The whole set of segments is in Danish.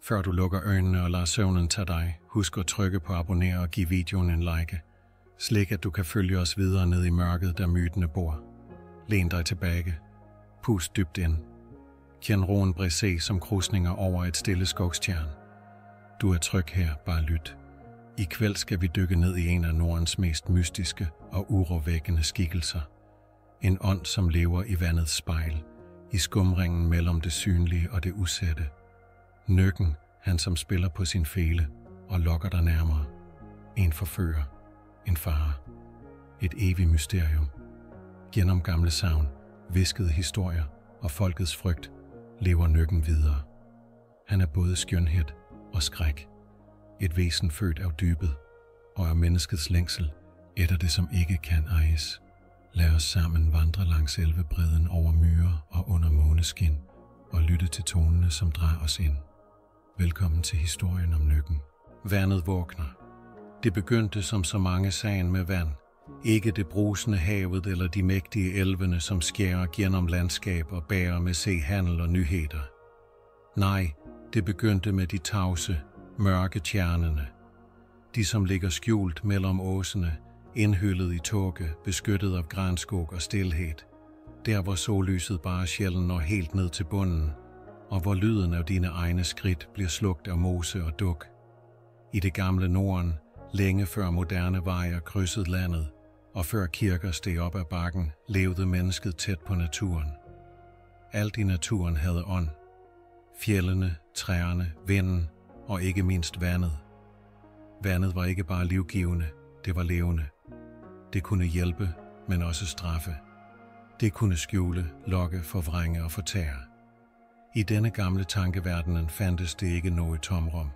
Før du lukker øjnene og lader søvnen tage dig, husk at trykke på abonner og give videoen en like, slik at du kan følge os videre ned i mørket, der mytene bor. Læn dig tilbage. Pust dybt ind. Kend roen brisé som krusninger over et stille skogstjern. Du er tryg her, bare lyt. I kveld skal vi dykke ned i en af Nordens mest mystiske og urovækkende skikkelser. En ånd, som lever i vandets spejl, i skumringen mellem det synlige og det usætte. Nøkken, han som spiller på sin fele og lokker dig nærmere. En forfører, en fare, et evigt mysterium. Gennem gamle sagn, hviskede historier og folkets frygt lever Nøkken videre. Han er både skønhed og skræk. Et væsen født af dybet og af menneskets længsel, et af det, som ikke kan ejes. Lad os sammen vandre langs elvebredden over myrer og under måneskin og lytte til tonene, som drager os ind. Velkommen til historien om Nøkken. Vandet vågner. Det begyndte som så mange sagen med vand. Ikke det brusende havet eller de mægtige elvene, som skærer gennem landskab og bærer med se handel og nyheder. Nej, det begyndte med de tavse, mørke tjernene. De, som ligger skjult mellem åsene, indhyllet i tåge, beskyttet af granskog og stilhed. Der, hvor sollyset bare sjældent når helt ned til bunden, og hvor lyden af dine egne skridt bliver slugt af mose og duk. I det gamle Norden, længe før moderne veje krydsede landet, og før kirker steg op ad bakken, levede mennesket tæt på naturen. Alt i naturen havde ånd. Fjellene, træerne, vinden og ikke mindst vandet. Vandet var ikke bare livgivende, det var levende. Det kunne hjælpe, men også straffe. Det kunne skjule, lokke, forvrænge og fortære. I denne gamle tankeverdenen fandtes det ikke noget tomrum.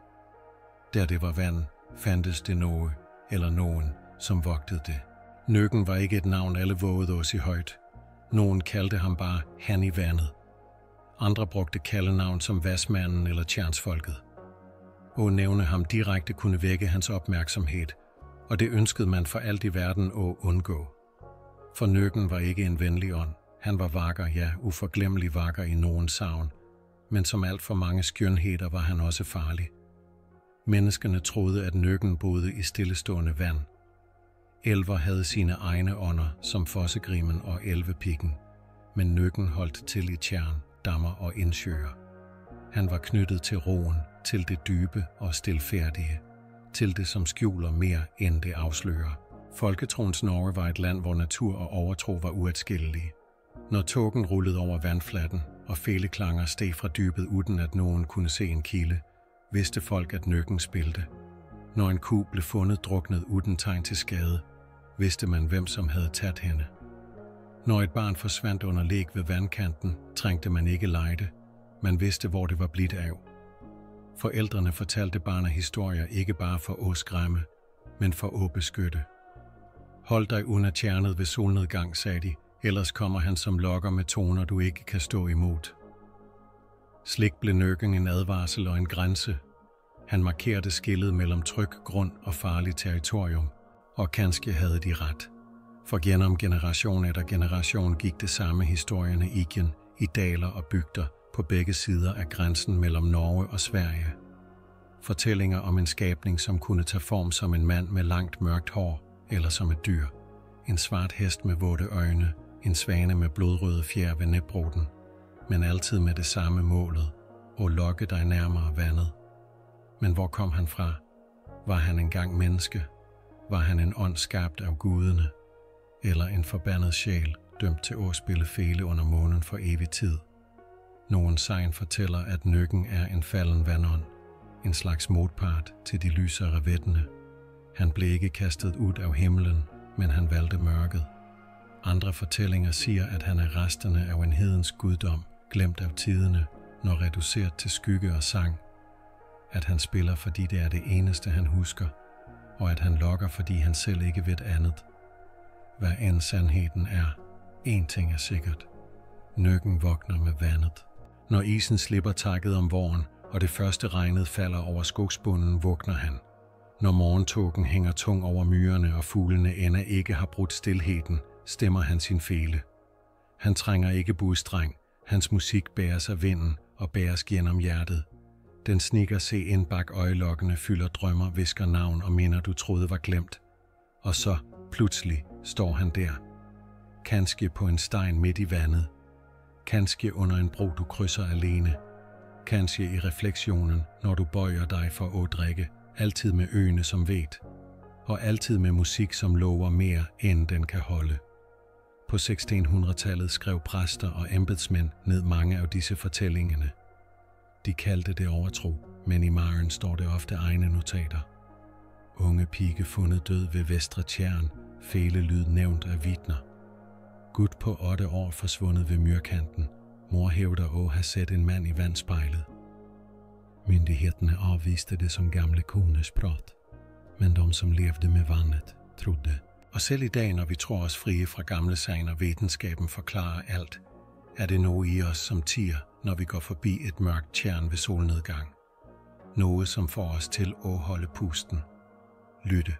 Der det var vand, fandtes det noget eller nogen, som vogtede det. Nøkken var ikke et navn, alle vågede os i højt. Nogen kaldte ham bare han i vandet. Andre brugte kaldenavn som Vasmanden eller Tjernsfolket. At nævne ham direkte kunne vække hans opmærksomhed, og det ønskede man for alt i verden at undgå. For Nøkken var ikke en venlig ånd. Han var vakker, ja, uforglemmelig vakker i nogen savn, men som alt for mange skønheder var han også farlig. Menneskene troede, at Nøkken boede i stillestående vand. Elver havde sine egne ånder, som Fossegrimen og Elvepikken, men Nøkken holdt til i tjern, dammer og indsøer. Han var knyttet til roen, til det dybe og stilfærdige, til det, som skjuler mere, end det afslører. Folketroens Norge var et land, hvor natur og overtro var uadskillelige. Når tågen rullede over vandfladen, og fæleklanger steg fra dybet uden at nogen kunne se en kilde, vidste folk, at Nøkken spilte. Når en ku blev fundet druknet uden tegn til skade, vidste man, hvem som havde taget hende. Når et barn forsvandt under læg ved vandkanten, trængte man ikke lejde. Man vidste, hvor det var blidt af. Forældrene fortalte barnet historier ikke bare for at skræmme, men for at beskytte. Hold dig under tjernet ved solnedgang, sagde de, ellers kommer han som lokker med toner, du ikke kan stå imod. Slik blev Nøkken en advarsel og en grænse. Han markerede skellet mellem tryg grund og farlig territorium, og kanskje havde de ret. For gennem generation efter generation gik det samme historierne igen i daler og bygder på begge sider af grænsen mellem Norge og Sverige. Fortællinger om en skabning, som kunne tage form som en mand med langt mørkt hår, eller som et dyr. En svart hest med våde øjne, en svane med blodrøde fjer ved næbbroden, men altid med det samme målet, at lokke dig nærmere vandet. Men hvor kom han fra? Var han engang menneske? Var han en ånd skabt af gudene? Eller en forbandet sjæl, dømt til at spille fele under månen for evig tid? Nogen segn fortæller, at Nøkken er en falden vandånd, en slags modpart til de lysere vættene. Han blev ikke kastet ud af himlen, men han valgte mørket. Andre fortællinger siger, at han er resterne af en hedens guddom, glemt af tiderne, når reduceret til skygge og sang. At han spiller, fordi det er det eneste, han husker, og at han lokker, fordi han selv ikke ved andet. Hvad end sandheden er, én ting er sikkert. Nøkken vågner med vandet. Når isen slipper takket om våren, og det første regnet falder over skogsbunden, vågner han. Når morgentågen hænger tung over myrerne, og fuglene end ikke har brudt stilheden, stemmer han sin fele. Han trænger ikke budstreng, hans musik bæres af vinden og bæres gennem hjertet. Den snikker se ind bak øjelokkene, fylder drømmer, visker navn og minder, du troede var glemt. Og så, pludselig, står han der. Kanskje på en stein midt i vandet. Kanskje under en bro, du krydser alene. Kanskje i refleksionen, når du bøjer dig for at drikke. Altid med øene som vet. Og altid med musik, som lover mere, end den kan holde. På 1600-tallet skrev præster og embedsmænd ned mange af disse fortællingerne. De kaldte det overtro, men i maren står det ofte egne notater. Unge pige fundet død ved Vestre Tjern, fele lyd nævnt af vidner. Gut på 8 år forsvundet ved myrkanten. Mor hævder at have set en mand i vandspejlet. Myndighederne afviste det som gamle kones prat, men de som levede med vandet trodde. Og selv i dag, når vi tror os frie fra gamle sagn og videnskaben forklarer alt, er det noget i os, som tier, når vi går forbi et mørkt tjern ved solnedgang. Noget, som får os til at holde pusten. Lytte.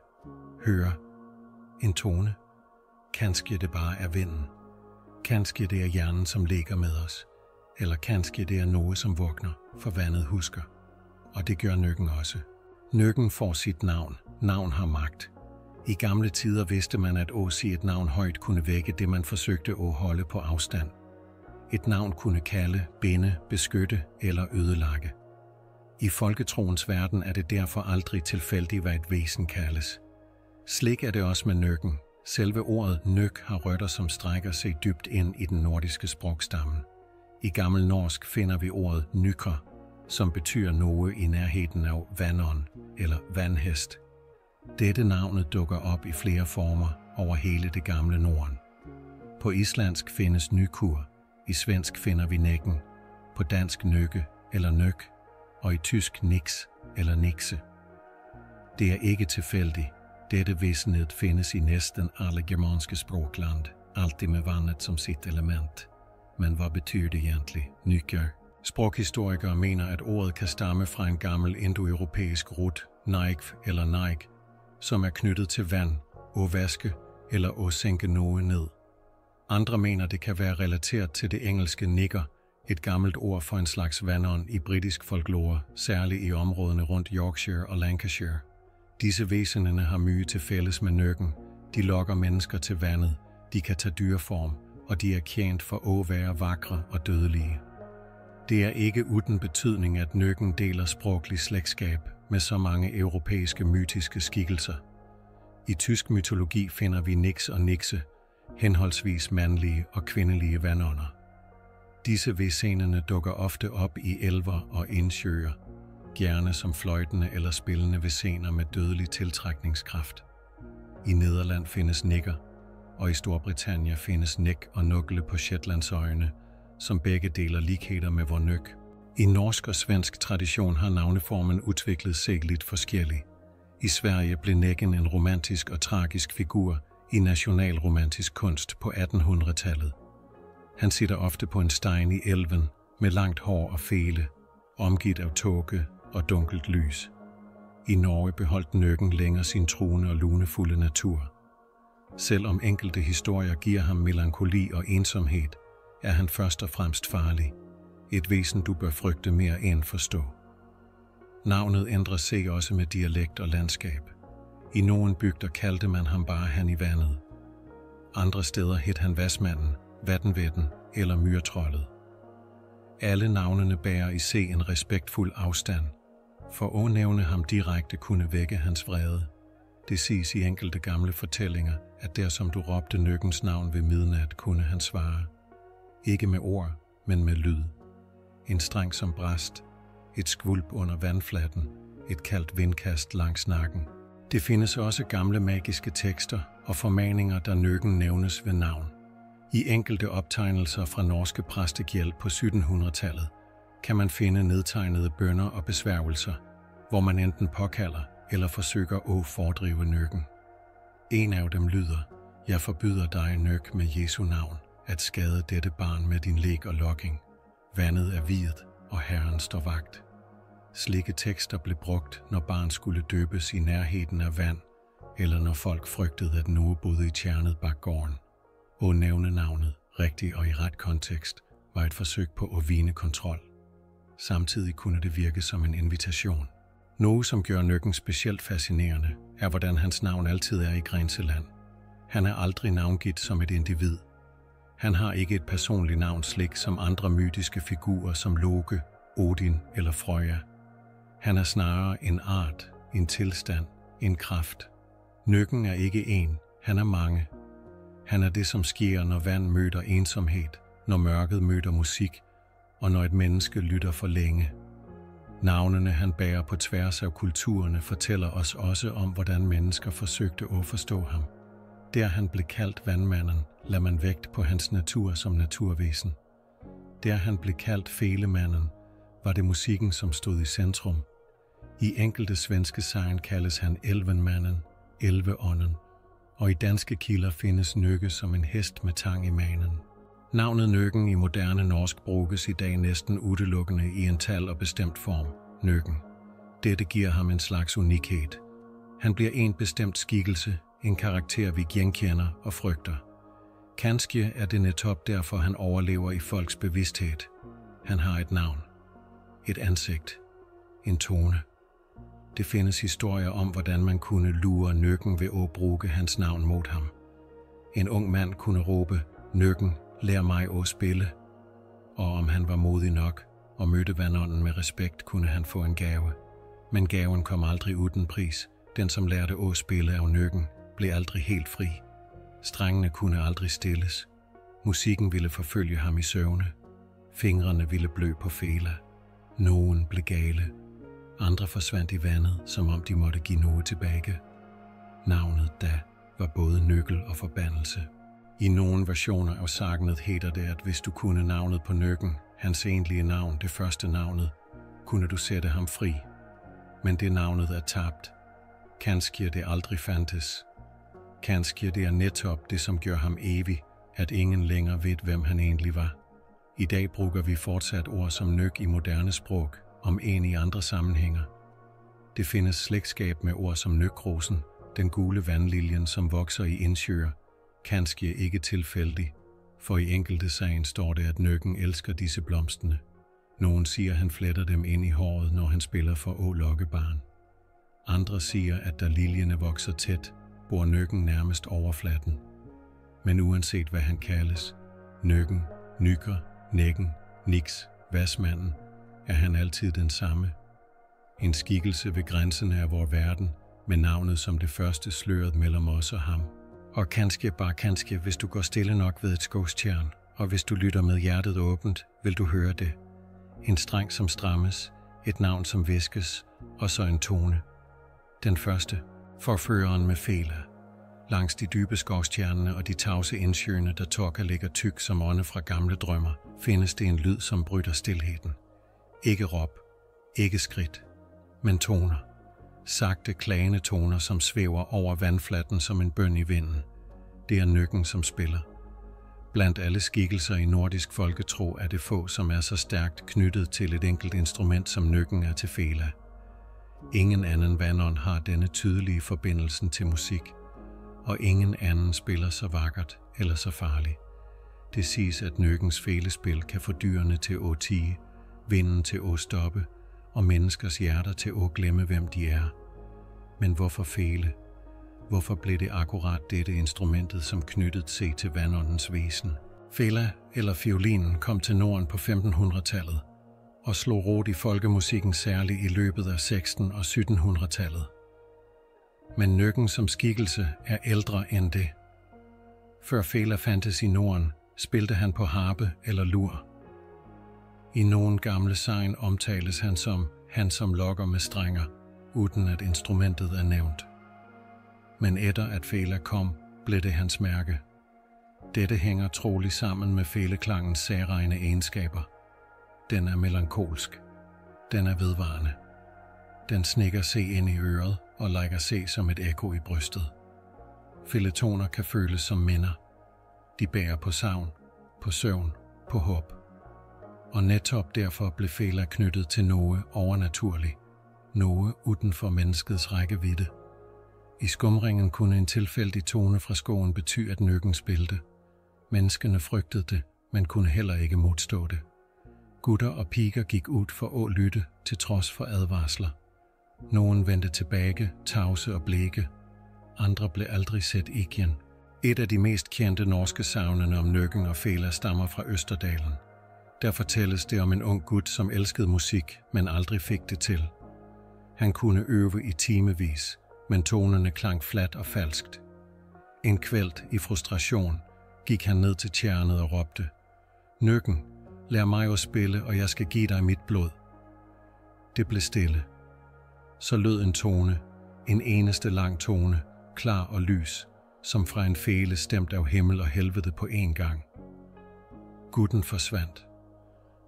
Høre. En tone. Kanskje det bare er vinden. Kanskje det er hjernen, som ligger med os. Eller kanskje det er noget, som vågner, for vandet husker. Og det gør nøkken også. Nøkken får sit navn. Navn har magt. I gamle tider vidste man, at at sige et navn højt kunne vække det, man forsøgte at holde på afstand. Et navn kunne kalde, binde, beskytte eller ødelægge. I folketroens verden er det derfor aldrig tilfældigt, hvad et væsen kaldes. Slik er det også med nøkken. Selve ordet nøk har rødder, som strækker sig dybt ind i den nordiske sprogstamme. I gammel norsk finder vi ordet nykre, som betyder noget i nærheden af vandånd eller vandhest. Dette navnet dukker op i flere former over hele det gamle Norden. På islandsk findes nykur, i svensk finder vi nækken, på dansk nøkke eller nøk, og i tysk niks eller nikse. Det er ikke tilfældigt. Dette væsenet findes i næsten alle germanske sprogland, altid med vandet som sit element. Men hvad betyder det egentlig, nykker? Sproghistorikere mener, at ordet kan stamme fra en gammel indoeuropæisk rod, naik eller naik, som er knyttet til vand, at vaske eller at sænke noget ned. Andre mener, det kan være relateret til det engelske nigger, et gammelt ord for en slags vandånd i britisk folklore, særligt i områdene rundt Yorkshire og Lancashire. Disse væsenerne har mye til fælles med nøkken. De lokker mennesker til vandet, de kan tage dyreform, og de er kendt for at være vakre og dødelige. Det er ikke uden betydning, at nøkken deler sproglig slægtskab med så mange europæiske mytiske skikkelser. I tysk mytologi finder vi niks og nikse, henholdsvis mandlige og kvindelige vandånder. Disse væsenerne dukker ofte op i elver og indsøer, gerne som fløjtende eller spillende væsener med dødelig tiltrækningskraft. I Nederland findes nikker, og i Storbritannien findes nek og nukle på Shetlandsøjene, som begge deler likheder med vor nøk. I norsk og svensk tradition har navneformen udviklet sig lidt forskellig. I Sverige blev nækken en romantisk og tragisk figur i nationalromantisk kunst på 1800-tallet. Han sitter ofte på en stein i elven med langt hår og fele, omgivet af tåge og dunkelt lys. I Norge beholdt nøkken længere sin truende og lunefulde natur. Selvom enkelte historier giver ham melankoli og ensomhed, er han først og fremmest farlig. Et væsen, du bør frygte mere end forstå. Navnet ændrer sig også med dialekt og landskab. I nogle bygder kaldte man ham bare han i vandet. Andre steder hed han Vasmanden, Vatnvetten eller Myrtrollet. Alle navnene bærer i sig en respektfuld afstand. For at nævne ham direkte kunne vække hans vrede. Det siges i enkelte gamle fortællinger, at der som du råbte nøkkens navn ved midnat, kunne han svare. Ikke med ord, men med lyd. En streng som brast, et skvulp under vandflatten, et kaldt vindkast langs nakken. Det findes også gamle magiske tekster og formaninger, der nøkken nævnes ved navn. I enkelte optegnelser fra norske præstegæld på 1700-tallet kan man finde nedtegnede bønner og besværgelser, hvor man enten påkalder eller forsøger at fordrive nøkken. En af dem lyder, jeg forbyder dig, nøk, med Jesu navn, at skade dette barn med din læg og lokking. Vandet er videt, og Herren står vagt. Slikke tekster blev brugt, når barn skulle døbes i nærheden af vand, eller når folk frygtede, at noget boede i tjernet bag gården. At nævne navnet, rigtigt og i ret kontekst, var et forsøg på at vinde kontrol. Samtidig kunne det virke som en invitation. Noget, som gør Nøkken specielt fascinerende, er, hvordan hans navn altid er i grænseland. Han er aldrig navngivet som et individ. Han har ikke et personligt navn slik som andre mytiske figurer som Loke, Odin eller Frøya. Han er snarere en art, en tilstand, en kraft. Nøkken er ikke en, han er mange. Han er det, som sker, når vand møder ensomhed, når mørket møder musik, og når et menneske lytter for længe. Navnene, han bærer på tværs af kulturerne, fortæller os også om, hvordan mennesker forsøgte at forstå ham. Der han blev kaldt vandmanden, lagde man vægt på hans natur som naturvæsen. Der han blev kaldt felemanden, var det musikken, som stod i centrum. I enkelte svenske sagn kaldes han elvenmanden, elveånden, og i danske kilder findes Nøkke som en hest med tang i manen. Navnet Nøkken i moderne norsk bruges i dag næsten udelukkende i en tal og bestemt form, Nøkken. Dette giver ham en slags unikhed. Han bliver en bestemt skikkelse, en karakter vi genkender og frygter. Kanskje er det netop derfor, han overlever i folks bevidsthed. Han har et navn, et ansigt, en tone. Det findes historier om, hvordan man kunne lure Nøkken ved at bruge hans navn mod ham. En ung mand kunne råbe, Nøkken, lær mig at spille. Og om han var modig nok og mødte vandånden med respekt, kunne han få en gave. Men gaven kom aldrig uden pris. Den, som lærte at spille af Nøkken, blev aldrig helt fri. Strengene kunne aldrig stilles. Musikken ville forfølge ham i søvne. Fingrene ville blø på fela. Nogen blev gale. Andre forsvandt i vandet, som om de måtte give noget tilbage. Navnet da var både nøkkel og forbandelse. I nogle versioner af sagnet hedder det, at hvis du kunne navnet på Nøkken, hans egentlige navn, det første navnet, kunne du sætte ham fri. Men det navnet er tabt. Kanskje det aldrig fandtes. Kanskje det er netop det, som gør ham evig, at ingen længere ved, hvem han egentlig var. I dag bruger vi fortsat ord som Nøk i moderne sprog, om en i andre sammenhænger. Det findes slægtskab med ord som nøkrosen, den gule vandliljen, som vokser i indsjøer, kanskje ikke tilfældig, for i enkelte sagen står det, at Nøkken elsker disse blomsterne. Nogen siger, han fletter dem ind i håret, når han spiller for at lokke barn. Andre siger, at da liljerne vokser tæt, bor Nøkken nærmest overfladen. Men uanset hvad han kaldes, Nøkken, Nykker, Nækken, Niks, Vasmanden, er han altid den samme. En skikkelse ved grænserne af vor verden, med navnet som det første sløret mellem os og ham. Og kanskje, bare kanskje, hvis du går stille nok ved et skovstjern, og hvis du lytter med hjertet åbent, vil du høre det. En streng som strammes, et navn som viskes, og så en tone. Den første, forføreren med fela. Langs de dybe skovstjernene og de tavse indsjøene, der Tokka ligger tyk som ånde fra gamle drømmer, findes det en lyd, som bryder stilheden. Ikke råb, ikke skridt, men toner. Sagte, klagende toner, som svæver over vandfladen som en bøn i vinden. Det er Nøkken, som spiller. Blandt alle skikkelser i nordisk folketro er det få, som er så stærkt knyttet til et enkelt instrument, som Nøkken er til fela. Ingen anden vandånd har denne tydelige forbindelsen til musik, og ingen anden spiller så vakkert eller så farligt. Det siges, at Nøkkens felespil kan få dyrene til at tie, vinden til at stoppe, og menneskers hjerter til at glemme, hvem de er. Men hvorfor fele? Hvorfor blev det akkurat dette instrumentet, som knyttede sig til vandåndens væsen? Fela, eller fiolinen, kom til Norden på 1500-tallet og slog rod i folkemusikken særligt i løbet af 1600- og 1700-tallet. Men Nøkken som skikkelse er ældre end det. Før fela fandtes i Norden, spilte han på harpe eller lur. I nogle gamle sagn omtales han som lokker med strenger, uden at instrumentet er nævnt. Men efter at fela kom, blev det hans mærke. Dette hænger troligt sammen med feleklangens særegne egenskaber. Den er melankolsk. Den er vedvarende. Den snikker sig ind i øret og lægger sig som et ekko i brystet. Feletoner kan føles som minder. De bærer på savn, på søvn, på håb. Og netop derfor blev fela knyttet til noget overnaturligt, noget uden for menneskets rækkevidde. I skumringen kunne en tilfældig tone fra skoven betyde, at Nøkken spilte. Menneskene frygtede det, men kunne heller ikke modstå det. Gutter og piger gik ud for at lytte til trods for advarsler. Nogen vendte tilbage, tavse og bleke. Andre blev aldrig set igen. Et af de mest kendte norske sagnene om Nøkken og Fela stammer fra Østerdalen. Der fortælles det om en ung gut, som elskede musik, men aldrig fik det til. Han kunne øve i timevis, men tonerne klang fladt og falskt. En kvælt i frustration gik han ned til tjernet og råbte: "Nøkken, lær mig at spille, og jeg skal give dig mit blod." Det blev stille. Så lød en tone, en eneste lang tone, klar og lys, som fra en fele stemt af himmel og helvede på én gang. Gutten forsvandt.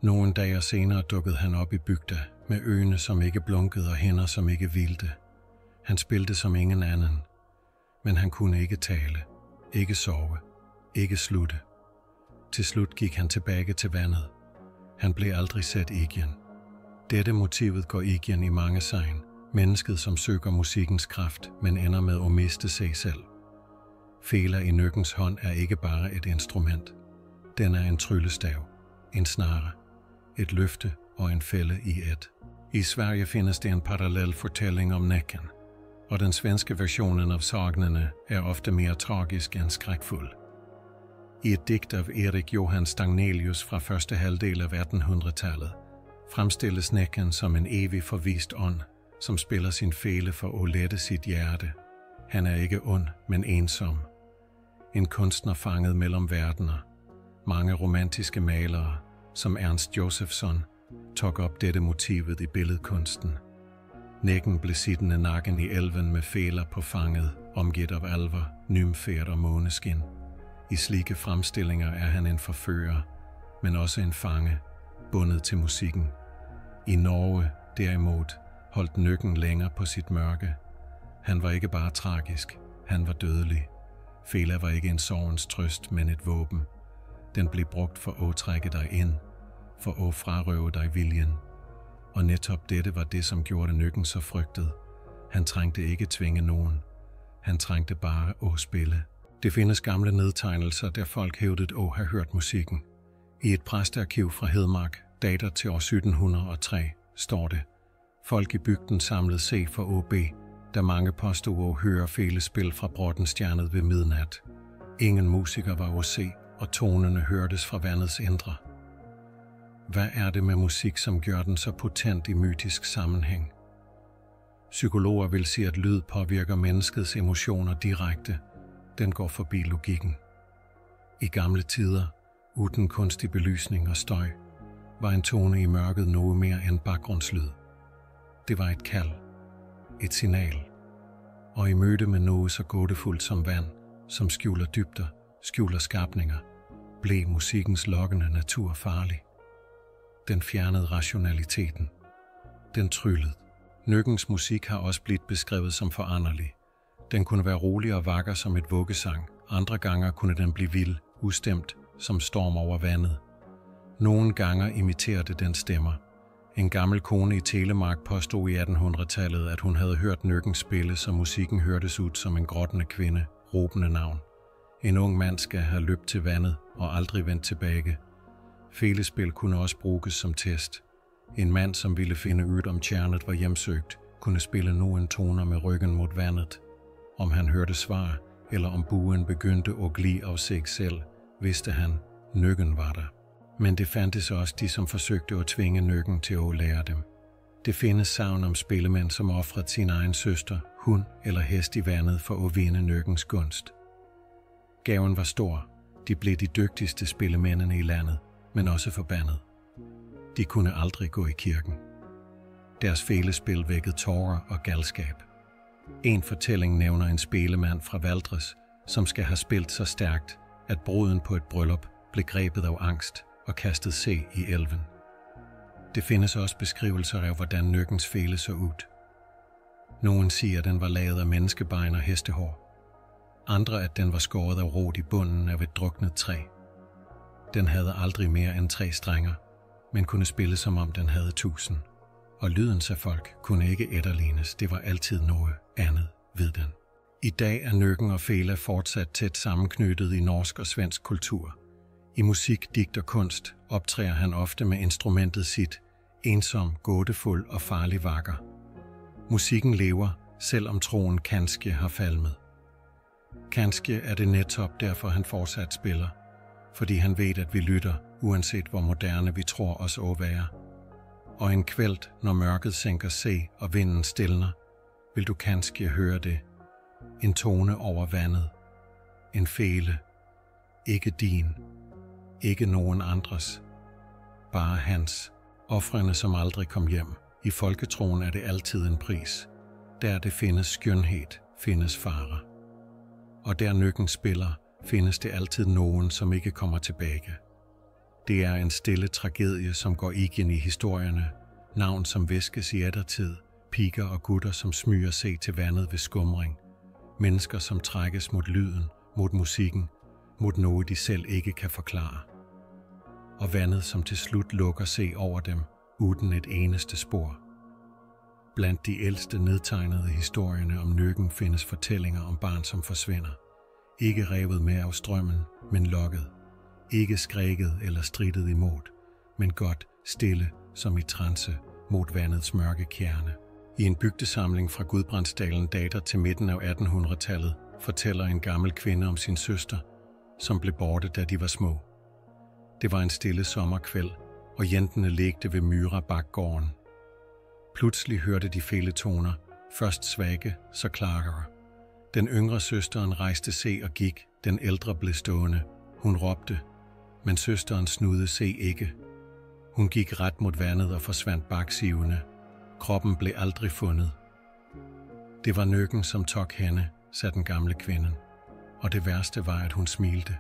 Nogle dage senere dukkede han op i bygda, med øjne som ikke blunkede og hænder som ikke hvilte. Han spilte som ingen anden, men han kunne ikke tale, ikke sove, ikke slutte. Til slut gik han tilbage til vandet. Han blev aldrig set igen. Dette motivet går igen i mange sagn. Mennesket, som søger musikkens kraft, men ender med at miste sig selv. Fela i Nøkkens hånd er ikke bare et instrument. Den er en tryllestav, en snare, et løfte og en fælde i et. I Sverige findes det en parallel fortælling om Näcken, og den svenske versionen af sagnene er ofte mere tragisk end skrækfuld. I et digt af Erik Johan Stagnelius fra første halvdel af 1800-tallet fremstilles Näcken som en evig forvist ånd, som spiller sin fele for at lette sit hjerte. Han er ikke ond, men ensom. En kunstner fanget mellem verdener. Mange romantiske malere, som Ernst Josephson, tog op dette motivet i billedkunsten. Nækken blev siddende nakken i elven med Fela på fanget, omgivet af alver, nymfer og måneskin. I slike fremstillinger er han en forfører, men også en fange, bundet til musikken. I Norge, derimod, holdt Nøkken længere på sit mørke. Han var ikke bare tragisk, han var dødelig. Fela var ikke en sorgens trøst, men et våben. Den blev brugt for at trække dig ind, for at frarøve dig viljen. Og netop dette var det, som gjorde Nøkken så frygtet. Han trængte ikke tvinge nogen. Han trængte bare at spille. Det findes gamle nedtegnelser, der folk hævdede at have hørt musikken. I et præstearkiv fra Hedmark, dater til år 1703, står det: "Folk i bygden samlede sig for AB, da mange påstod at høre felespil fra Bråtenstjernet ved midnat. Ingen musiker var at se, og tonerne hørtes fra vandets indre." Hvad er det med musik, som gør den så potent i mytisk sammenhæng? Psykologer vil sige, at lyd påvirker menneskets emotioner direkte. Den går forbi logikken. I gamle tider, uden kunstig belysning og støj, var en tone i mørket noget mere end baggrundslyd. Det var et kald, et signal, og i møde med noget så gådefuldt som vand, som skjuler dybder, skjuler skabninger, blev musikkens lokkende natur farlig. Den fjernede rationaliteten. Den tryllede. Nøkkens musik har også blivet beskrevet som foranderlig. Den kunne være rolig og vakker som et vuggesang. Andre gange kunne den blive vild, ustemt, som storm over vandet. Nogle gange imiterede den stemmer. En gammel kone i Telemark påstod i 1800-tallet, at hun havde hørt Nøkken spille, så musikken hørtes ud som en gråtende kvinde, råbende navn. En ung mand skal have løbet til vandet og aldrig vendt tilbage. Felespil kunne også bruges som test. En mand, som ville finde ud om tjernet var hjemsøgt, kunne spille nogle toner med ryggen mod vandet. Om han hørte svar, eller om buen begyndte at gli af sig selv, vidste han, Nøkken var der. Men det fandtes også de, som forsøgte at tvinge Nøkken til at lære dem. Det findes sagn om spillemænd, som ofrede sin egen søster, hund eller hest i vandet for at vinde Nøkkens gunst. Gaven var stor. De blev de dygtigste spillemændene i landet, men også forbandet. De kunne aldrig gå i kirken. Deres felespil vækkede tårer og galskab. En fortælling nævner en spillemand fra Valdres, som skal have spillet så stærkt, at bruden på et bryllup blev grebet af angst og kastet se i elven. Det findes også beskrivelser af, hvordan Nøkkens fele så ud. Nogen siger, at den var lavet af menneskebein og hestehår. Andre, at den var skåret af rot i bunden af et druknet træ. Den havde aldrig mere end 3 strenger, men kunne spille som om den havde 1000. Og lydens af folk kunne ikke efterlignes, det var altid noget andet ved den. I dag er Nøkken og Fela fortsat tæt sammenknyttet i norsk og svensk kultur. I musik, digt og kunst optræder han ofte med instrumentet sit, ensom, gådefuld og farlig vakker. Musikken lever, selvom troen kanskje har falmet. Kanskje er det netop derfor han fortsat spiller, fordi han ved, at vi lytter, uanset hvor moderne vi tror os at være. Og en kvælt, når mørket sænker sig og vinden stilner, vil du kanskje høre det. En tone over vandet. En fele. Ikke din. Ikke nogen andres. Bare hans. Ofrene, som aldrig kom hjem. I folketroen er det altid en pris. Der det findes skønhed, findes fare. Og der nøkken spiller, findes det altid nogen, som ikke kommer tilbage. Det er en stille tragedie, som går igen i historierne. Navn, som væskes i ettertid. Piger og gutter, som smyger sig til vandet ved skumring. Mennesker, som trækkes mod lyden, mod musikken, mod noget de selv ikke kan forklare. Og vandet, som til slut lukker sig over dem, uden et eneste spor. Blandt de ældste nedtegnede historierne om nøkken findes fortællinger om barn, som forsvinder. Ikke revet med af strømmen, men lokket. Ikke skrækket eller strittet imod, men godt stille som i trance mod vandets mørke kerne. I en bygdesamling fra Gudbrandsdalen dater til midten af 1800-tallet fortæller en gammel kvinde om sin søster, som blev borte, da de var små. Det var en stille sommerkvæld, og jentene lekte ved Myra-bakgården. Pludselig hørte de feletoner, først svage, så klarere. Den yngre søsteren rejste sig og gik, den ældre blev stående. Hun råbte, men søsteren snudede sig ikke. Hun gik ret mod vandet og forsvandt baksivende. Kroppen blev aldrig fundet. Det var nøkken, som tog hende, sagde den gamle kvinde. Og det værste var, at hun smilte.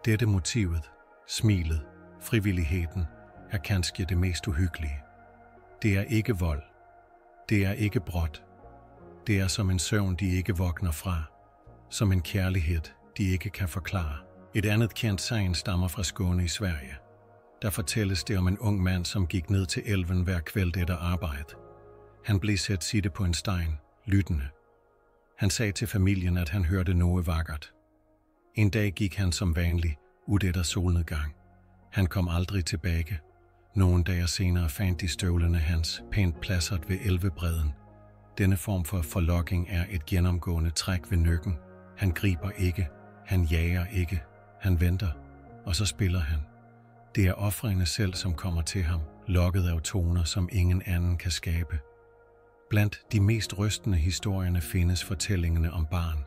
Dette motivet, smilet, frivilligheden, er kanskje det mest uhyggelige. Det er ikke vold. Det er ikke brot. Det er som en søvn, de ikke vågner fra. Som en kærlighed, de ikke kan forklare. Et andet kendt sagn stammer fra Skåne i Sverige. Der fortælles det om en ung mand, som gik ned til elven hver kvæld efter arbejde. Han blev sat sitte på en stein, lyttende. Han sagde til familien, at han hørte noget vakkert. En dag gik han som vanlig, ud efter solnedgang. Han kom aldrig tilbage. Nogle dage senere fandt de støvlerne hans pænt pladseret ved elvebredden. Denne form for forlokking er et gennemgående træk ved nøkken. Han griber ikke, han jager ikke, han venter, og så spiller han. Det er ofrene selv, som kommer til ham, lokket af toner, som ingen anden kan skabe. Blandt de mest rystende historierne findes fortællingerne om barn.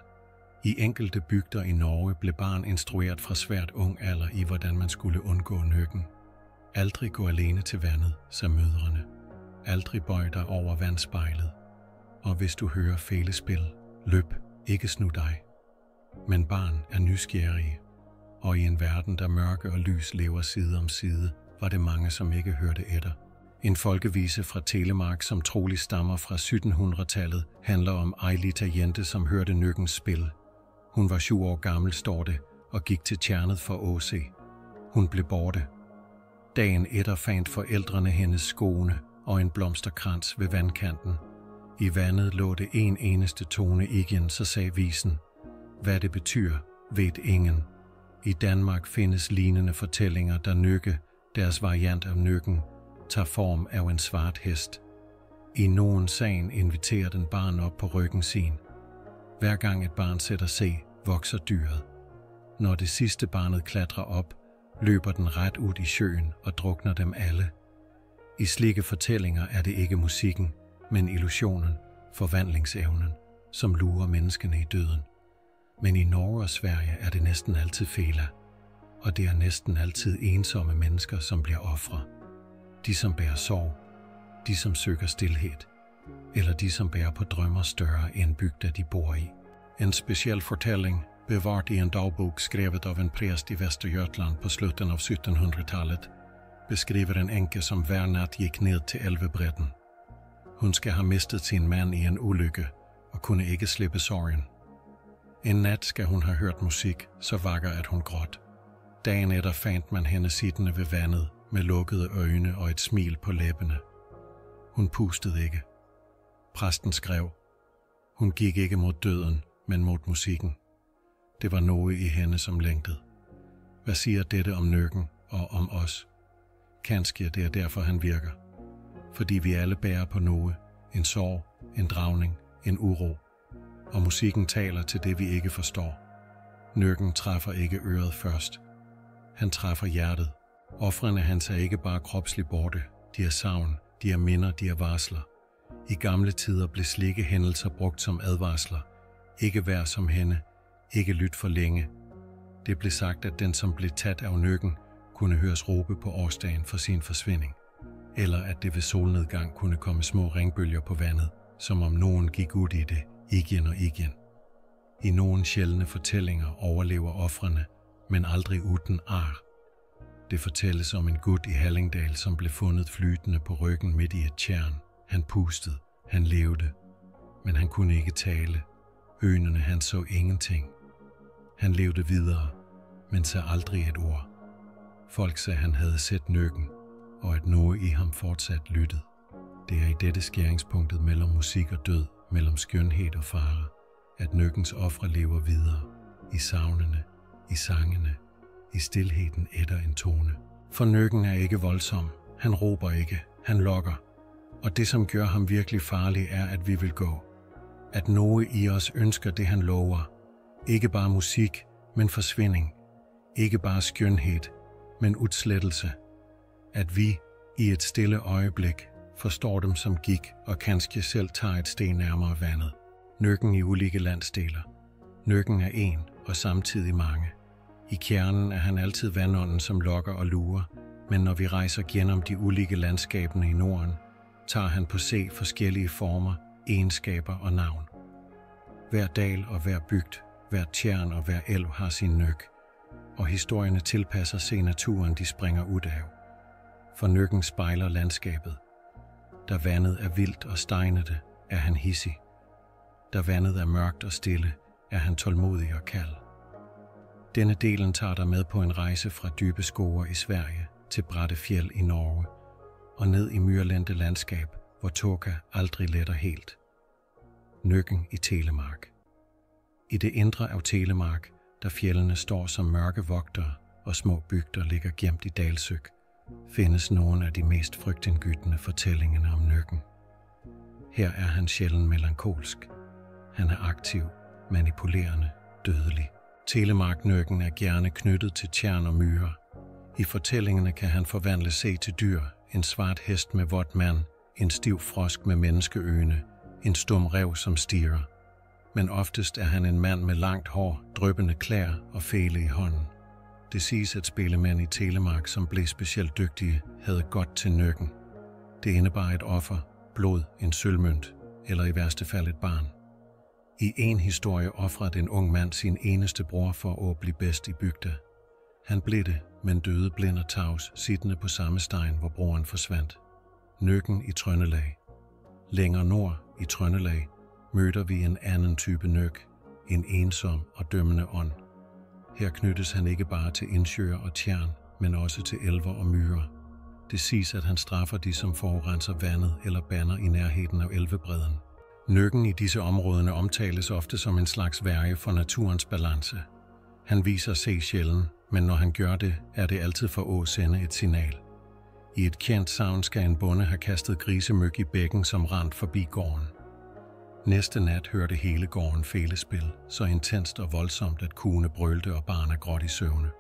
I enkelte bygder i Norge blev barn instrueret fra svært ung alder i, hvordan man skulle undgå nøkken. Aldrig gå alene til vandet, sagde mødrene. Aldrig bøj dig over vandspejlet. Og hvis du hører fælespil, løb, ikke snu dig. Men barn er nysgerrige, og i en verden, der mørke og lys lever side om side, var det mange, som ikke hørte efter. En folkevise fra Telemark, som trolig stammer fra 1700-tallet, handler om Ejlita Jente, som hørte nøkkens spil. Hun var 7 år gammel, står det, og gik til tjernet for at se. Hun blev borte. Dagen efter fandt forældrene hendes skoene og en blomsterkrans ved vandkanten. I vandet lå det en eneste tone igen, så sagde visen. Hvad det betyder, ved ingen. I Danmark findes lignende fortællinger, der nøkke, deres variant af nøkken, tager form af en svart hest. I nogen sagen inviterer den barn op på ryggen sin. Hver gang et barn sætter sig, vokser dyret. Når det sidste barnet klatrer op, løber den ret ud i søen og drukner dem alle. I slike fortællinger er det ikke musikken, men illusionen, forvandlingsevnen, som lurer menneskene i døden. Men i Norge og Sverige er det næsten altid fejler, og det er næsten altid ensomme mennesker, som bliver ofre. De, som bærer sorg, de, som søger stilhed, eller de, som bærer på drømmer større end bygda de bor i. En speciel fortælling, bevart i en dagbok skrevet av en præst i Västergötland på slutten av 1700-tallet, beskriver en enke, som hver nat gik ned til elvebredden. Hun skal have mistet sin mand i en ulykke og kunne ikke slippe sorgen. En nat skal hun have hørt musik, så vakker, at hun gråd. Dagen efter fandt man hende siddende ved vandet med lukkede øjne og et smil på læbene. Hun pustede ikke. Præsten skrev, hun gik ikke mod døden, men mod musikken. Det var noget i hende, som længtede. Hvad siger dette om Nøkken og om os? Kanskje det er derfor han virker. Fordi vi alle bærer på noget, en sorg, en dragning, en uro. Og musikken taler til det, vi ikke forstår. Nøkken træffer ikke øret først. Han træffer hjertet. Ofrene hans er ikke bare kropsligt borte. De er savn, de er minder, de er varsler. I gamle tider blev slikke hændelser brugt som advarsler. Ikke vær som hende, ikke lyt for længe. Det blev sagt, at den, som blev taget af Nøkken, kunne høres råbe på årsdagen for sin forsvinding. Eller at det ved solnedgang kunne komme små ringbølger på vandet, som om nogen gik ud i det, igen og igen. I nogle sjældne fortællinger overlever ofrene, men aldrig uden ar. Det fortælles om en gut i Hallingdal, som blev fundet flytende på ryggen midt i et tjern. Han pustede, han levede, men han kunne ikke tale. Øjnene han så ingenting. Han levede videre, men sagde aldrig et ord. Folk sagde, han havde set Nøkken, og at noget i ham fortsat lyttede. Det er i dette skæringspunktet mellem musik og død, mellem skønhed og fare, at Nøkkens ofre lever videre, i savnene, i sangene, i stilheden etter en tone. For Nøkken er ikke voldsom, han råber ikke, han lokker. Og det, som gør ham virkelig farlig, er, at vi vil gå. At noget i os ønsker det, han lover. Ikke bare musik, men forsvinding. Ikke bare skønhed, men udslettelse. At vi, i et stille øjeblik, forstår dem, som gik, og kanskje selv tager et sten nærmere vandet. Nøkken i ulike landsdeler. Nøkken er en, og samtidig mange. I kernen er han altid vandånden, som lokker og lurer, men når vi rejser gennem de ulike landskabene i Norden, tager han på se forskellige former, egenskaber og navn. Hver dal og hver bygd, hver tjern og hver elv har sin nøk, og historierne tilpasser sig naturen, de springer ud af. For Nøkken spejler landskabet. Da vandet er vildt og stegnede, er han hissig. Da vandet er mørkt og stille, er han tålmodig og kald. Denne delen tager dig med på en rejse fra dybe skover i Sverige til bratte fjeld i Norge og ned i myrlendte landskab, hvor Toka aldrig letter helt. Nøkken i Telemark. I det indre af Telemark, der fjellene står som mørke vogtere og små bygder ligger gemt i dalsøg, findes nogle af de mest frygtindgydende fortællingerne om Nøkken. Her er han sjældent melankolsk. Han er aktiv, manipulerende, dødelig. Telemark-Nøkken er gerne knyttet til tjern og myrer. I fortællingerne kan han forvandle sig til dyr, en svart hest med vådt mand, en stiv frosk med menneskeøjne, en stum ræv som stiger. Men oftest er han en mand med langt hår, dryppende klæder og fæle i hånden. Det siges, at spillemænd i Telemark, som blev specielt dygtige, havde godt til Nøkken. Det indebar et offer, blod, en sølvmønt, eller i værste fald et barn. I en historie ofrede en ung mand sin eneste bror for at blive bedst i bygda. Han blev det, men døde blind og tavs, siddende på samme stein, hvor broren forsvandt. Nøkken i Trøndelag. Længere nord i Trøndelag møder vi en anden type nøk, en ensom og dømmende ånd. Her knyttes han ikke bare til indsjøer og tjern, men også til elver og myrer. Det siges, at han straffer de, som forurenser vandet eller bander i nærheden af elvebredden. Nøkken i disse områderne omtales ofte som en slags værge for naturens balance. Han viser sig sjældent, men når han gør det, er det altid for at sende et signal. I et kendt savn skal en bonde have kastet grisemyg i bækken, som rent forbi gården. Næste nat hørte hele gården fælespil, så intenst og voldsomt, at kuene brølte og barnet gråt i søvne.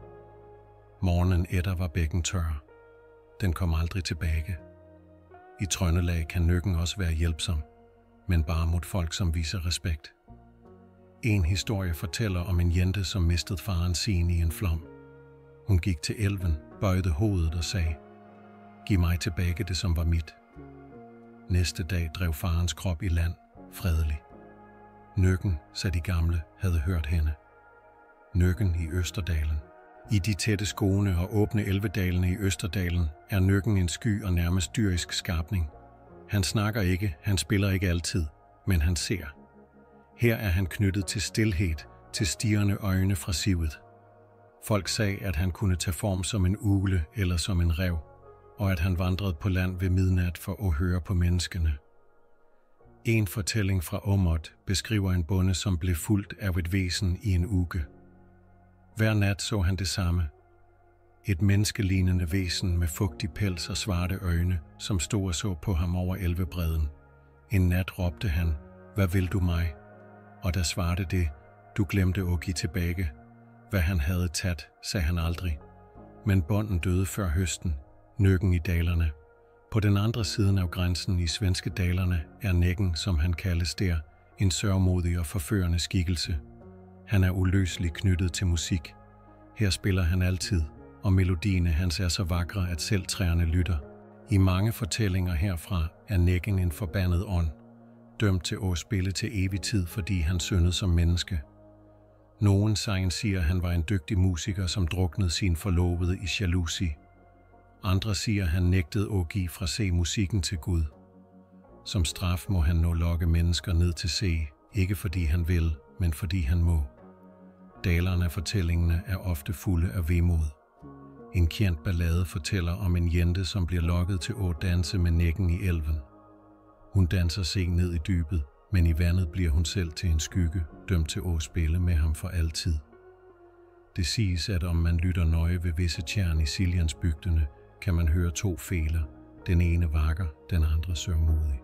Morgenen etter var bækken tør. Den kom aldrig tilbage. I Trøndelag kan Nøkken også være hjælpsom, men bare mod folk, som viser respekt. En historie fortæller om en jente, som mistede faren sin i en flom. Hun gik til elven, bøjede hovedet og sagde, "Giv mig tilbage det, som var mit." Næste dag drev farens krop i land, fredelig. Nøkken, sagde de gamle, havde hørt hende. Nøkken i Østerdalen. I de tætte skone og åbne elvedalene i Østerdalen er Nøkken en sky og nærmest dyrisk skabning. Han snakker ikke, han spiller ikke altid, men han ser. Her er han knyttet til stilhed, til stirrende øjne fra sivet. Folk sagde, at han kunne tage form som en ugle eller som en ræv, og at han vandrede på land ved midnat for at høre på menneskene. En fortælling fra Åmot beskriver en bonde, som blev fulgt af et væsen i en uge. Hver nat så han det samme, Et menneskelignende væsen med fugtig pels og svarte øjne, som stod og så på ham over Elvebredden. En nat råbte han, hvad vil du mig? Og der svarte det, du glemte at give tilbage. Hvad han havde taget, sagde han aldrig. Men bonden døde før høsten, Nøkken i dalerne. På den andre siden af grænsen i svenske dalerne er Nækken, som han kaldes der, en sørgmodig og forførende skikkelse. Han er uløseligt knyttet til musik. Her spiller han altid, og melodierne hans er så vakre, at selv træerne lytter. I mange fortællinger herfra er Nækken en forbandet ånd, dømt til at spille til evig tid, fordi han syndede som menneske. Nogen sagen siger, at han var en dygtig musiker, som druknede sin forlovede i jalousi. Andre siger, at han nægtede at give fra se musikken til Gud. Som straf må han nå lokke mennesker ned til se, ikke fordi han vil, men fordi han må. Dalerne af fortællingene er ofte fulde af vemod. En kendt ballade fortæller om en jente, som bliver lokket til at danse med Nækken i elven. Hun danser sig ned i dybet, men i vandet bliver hun selv til en skygge, dømt til at spille med ham for altid. Det siges, at om man lytter nøje ved visse tjern i Siljansbygdene, kan man høre to fæler, den ene vakker, den andre sørgmodig.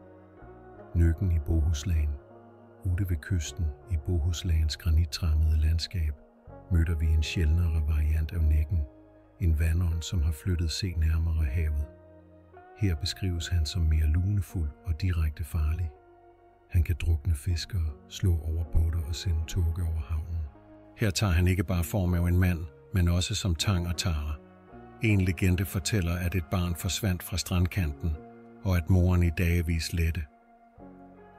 Nøkken i Bohuslän. Ude ved kysten i Bohuslæns granitrammede landskab møder vi en sjældnere variant af Nækken, en vandånd, som har flyttet sig nærmere havet. Her beskrives han som mere lunefuld og direkte farlig. Han kan drukne fiskere, slå over båder og sende tåge over havnen. Her tager han ikke bare form af en mand, men også som tang og tare. En legende fortæller, at et barn forsvandt fra strandkanten, og at moren i dagevis lette.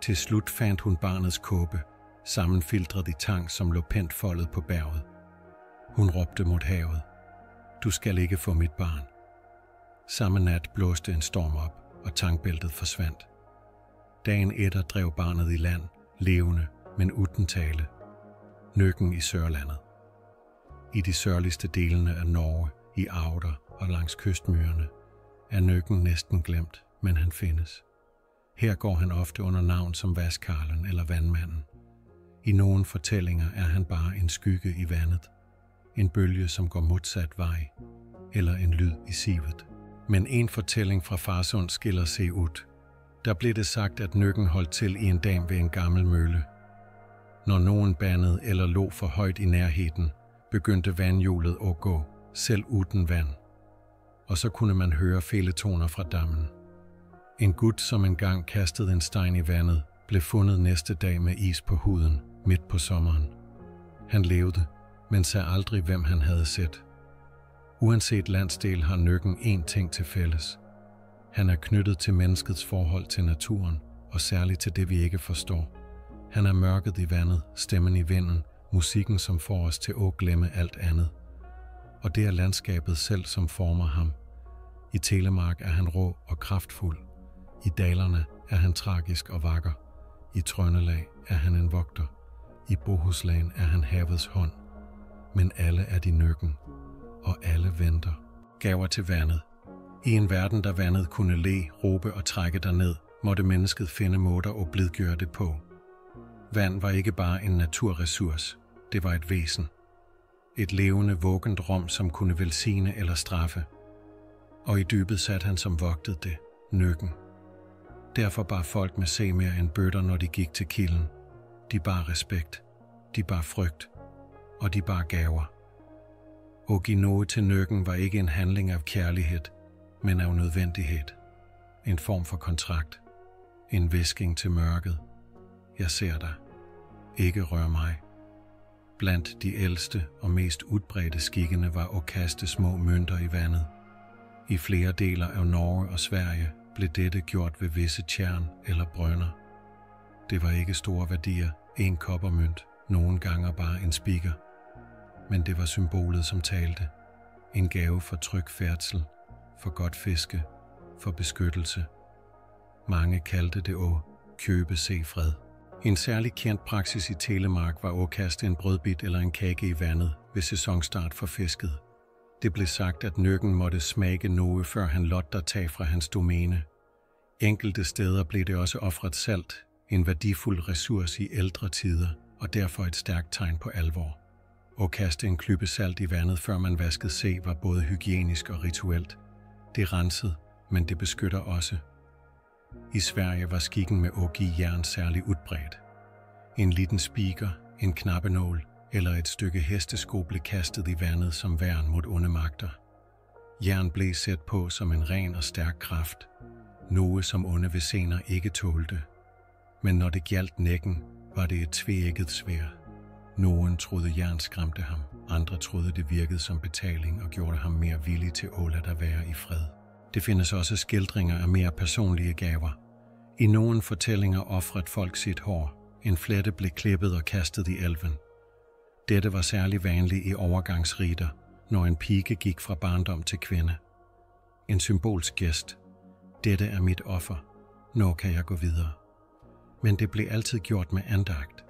Til slut fandt hun barnets kåbe, sammenfiltret i tang, som lå pænt foldet på bjerget. Hun råbte mod havet, du skal ikke få mit barn. Samme nat blåste en storm op, og tangbæltet forsvandt. Dagen efter drev barnet i land, levende, men uden tale. Nøkken i Sørlandet. I de sørligste delene af Norge, i Agder og langs kystmyrerne, er Nøkken næsten glemt, men han findes. Her går han ofte under navn som Vaskarlen eller Vandmanden. I nogle fortællinger er han bare en skygge i vandet, en bølge, som går modsat vej, eller en lyd i sivet. Men en fortælling fra Farsund skiller sig ud. Der blev det sagt, at Nøkken holdt til i en dam ved en gammel mølle. Når nogen bandede eller lå for højt i nærheden, begyndte vandhjulet at gå, selv uden vand. Og så kunne man høre fæletoner fra dammen. En gut, som engang kastede en sten i vandet, blev fundet næste dag med is på huden, midt på sommeren. Han levede, men sagde aldrig, hvem han havde set. Uanset landsdel har Nøkken én ting til fælles. Han er knyttet til menneskets forhold til naturen, og særligt til det, vi ikke forstår. Han er mørket i vandet, stemmen i vinden, musikken, som får os til at glemme alt andet. Og det er landskabet selv, som former ham. I Telemark er han rå og kraftfuld. I dalerne er han tragisk og vakker. I Trøndelag er han en vogter. I Bohuslän er han havets hånd. Men alle er de Nøkken, og alle venter. Gaver til vandet. I en verden, der vandet kunne le, råbe og trække derned, måtte mennesket finde måder at blidgøre det på. Vand var ikke bare en naturressource, det var et væsen. Et levende, vågent rum, som kunne velsigne eller straffe. Og i dybet satte han som vogtede det, Nøkken. Derfor bar folk med se mere end bøtter, når de gik til kilden. De bar respekt, de bar frygt, og de bar gaver. At give noget til Nøkken var ikke en handling af kærlighed, men af nødvendighed. En form for kontrakt. En hvisking til mørket. Jeg ser dig. Ikke rør mig. Blandt de ældste og mest udbredte skikkene var at kaste små mønter i vandet. I flere deler af Norge og Sverige blev dette gjort ved visse tjern eller brønner. Det var ikke store værdier, en koppermønt, nogle gange bare en spiker. Men det var symbolet, som talte. En gave for tryg færdsel, for godt fiske, for beskyttelse. Mange kaldte det at købe se fred. En særlig kendt praksis i Telemark var at kaste en brødbit eller en kage i vandet ved sæsonstart for fisket. Det blev sagt, at Nøkken måtte smage noget, før han lot der tag fra hans domæne. Enkelte steder blev det også ofret salt, en værdifuld ressource i ældre tider, og derfor et stærkt tegn på alvor. At kaste en klype salt i vandet, før man vaskede se, var både hygienisk og rituelt. Det rensede, men det beskytter også. I Sverige var skikken med at give jern særlig udbredt. En liten spiker, en knappenål eller et stykke hestesko blev kastet i vandet som værn mod onde magter. Jern blev sat på som en ren og stærk kraft, noget som onde væsener ikke tålte. Men når det gjaldt nækken, var det et tveægget sværd. Nogen troede jern skræmte ham, andre troede det virkede som betaling og gjorde ham mere villig til at lade der være i fred. Det findes også skildringer af mere personlige gaver. I nogle fortællinger ofrede folk sit hår. En flette blev klippet og kastet i elven. Dette var særlig vanligt i overgangsriter, når en pige gik fra barndom til kvinde. En symbolsk gest. Dette er mit offer. Nå kan jeg gå videre. Men det blev altid gjort med andagt.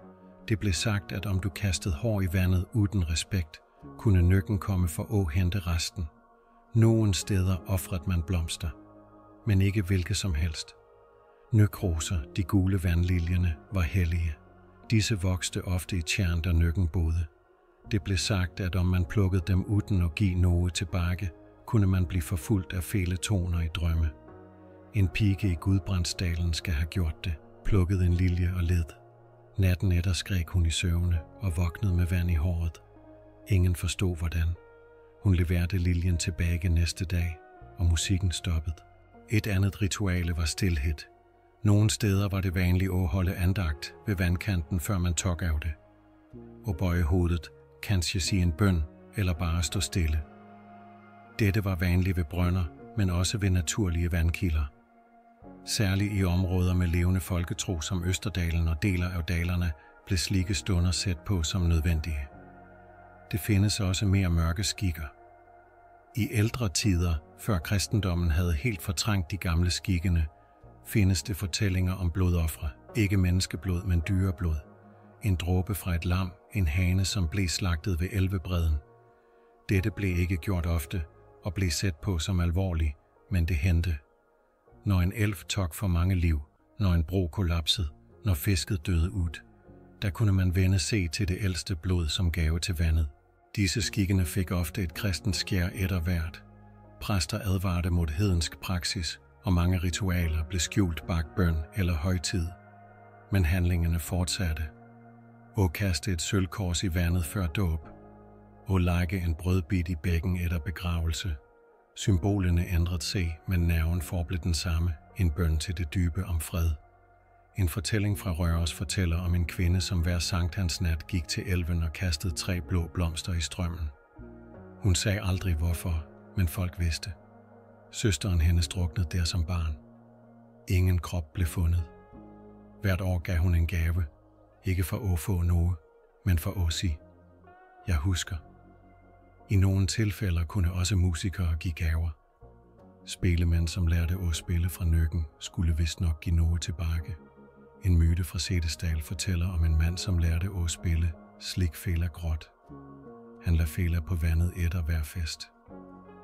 Det blev sagt, at om du kastede hår i vandet uden respekt, kunne nøkken komme for at hente resten. Nogle steder ofrede man blomster, men ikke hvilke som helst. Nøkroser, de gule vandliljerne, var hellige. Disse vokste ofte i tjern, der nøkken boede. Det blev sagt, at om man plukkede dem uden at give noget tilbage, kunne man blive forfulgt af feletoner i drømme. En pige i Gudbrandsdalen skal have gjort det, plukket en lilje og led. Natten efter skreg hun i søvne og vågnede med vand i håret. Ingen forstod hvordan. Hun leverede liljen tilbage næste dag, og musikken stoppede. Et andet rituale var stilhed. Nogle steder var det vanligt at holde andagt ved vandkanten, før man tog af det. Og bøje hovedet, kanskje sige en bøn eller bare stå stille. Dette var vanligt ved brønner, men også ved naturlige vandkilder. Særligt i områder med levende folketro som Østerdalen og deler af dalerne blev slike stunder sat på som nødvendige. Det findes også mere mørke skikker. I ældre tider, før kristendommen havde helt fortrængt de gamle skikkene, findes det fortællinger om blodofre, ikke menneskeblod, men dyreblod. En dråbe fra et lam, en hane, som blev slagtet ved Elvebredden. Dette blev ikke gjort ofte og blev set på som alvorligt, men det hændte. Når en elv tog for mange liv, når en bro kollapsede, når fisket døde ud, der kunne man vende se til det ældste blod som gave til vandet. Disse skikkene fik ofte et kristent skær etter hvert. Præster advarede mod hedensk praksis, og mange ritualer blev skjult bag bøn eller højtid. Men handlingerne fortsatte. At kaste et sølvkors i vandet før dåb. At lægge en brødbit i bækken efter begravelse. Symbolerne ændrede sig, men nerven forblev den samme. En bøn til det dybe om fred. En fortælling fra Røros fortæller om en kvinde, som hver sankthansnat gik til elven og kastede 3 blå blomster i strømmen. Hun sagde aldrig hvorfor, men folk vidste. Søsteren hendes druknede der som barn. Ingen krop blev fundet. Hvert år gav hun en gave, ikke for at få noget, men for at sige, jeg husker. I nogle tilfælde kunne også musikere give gaver. Spelemænd, som lærte at spille fra nøkken, skulle vist nok give noget tilbage. En myte fra Setesdal fortæller om en mand, som lærte at spille slik fela gråt. Han lagde fela på vandet etter hver fest.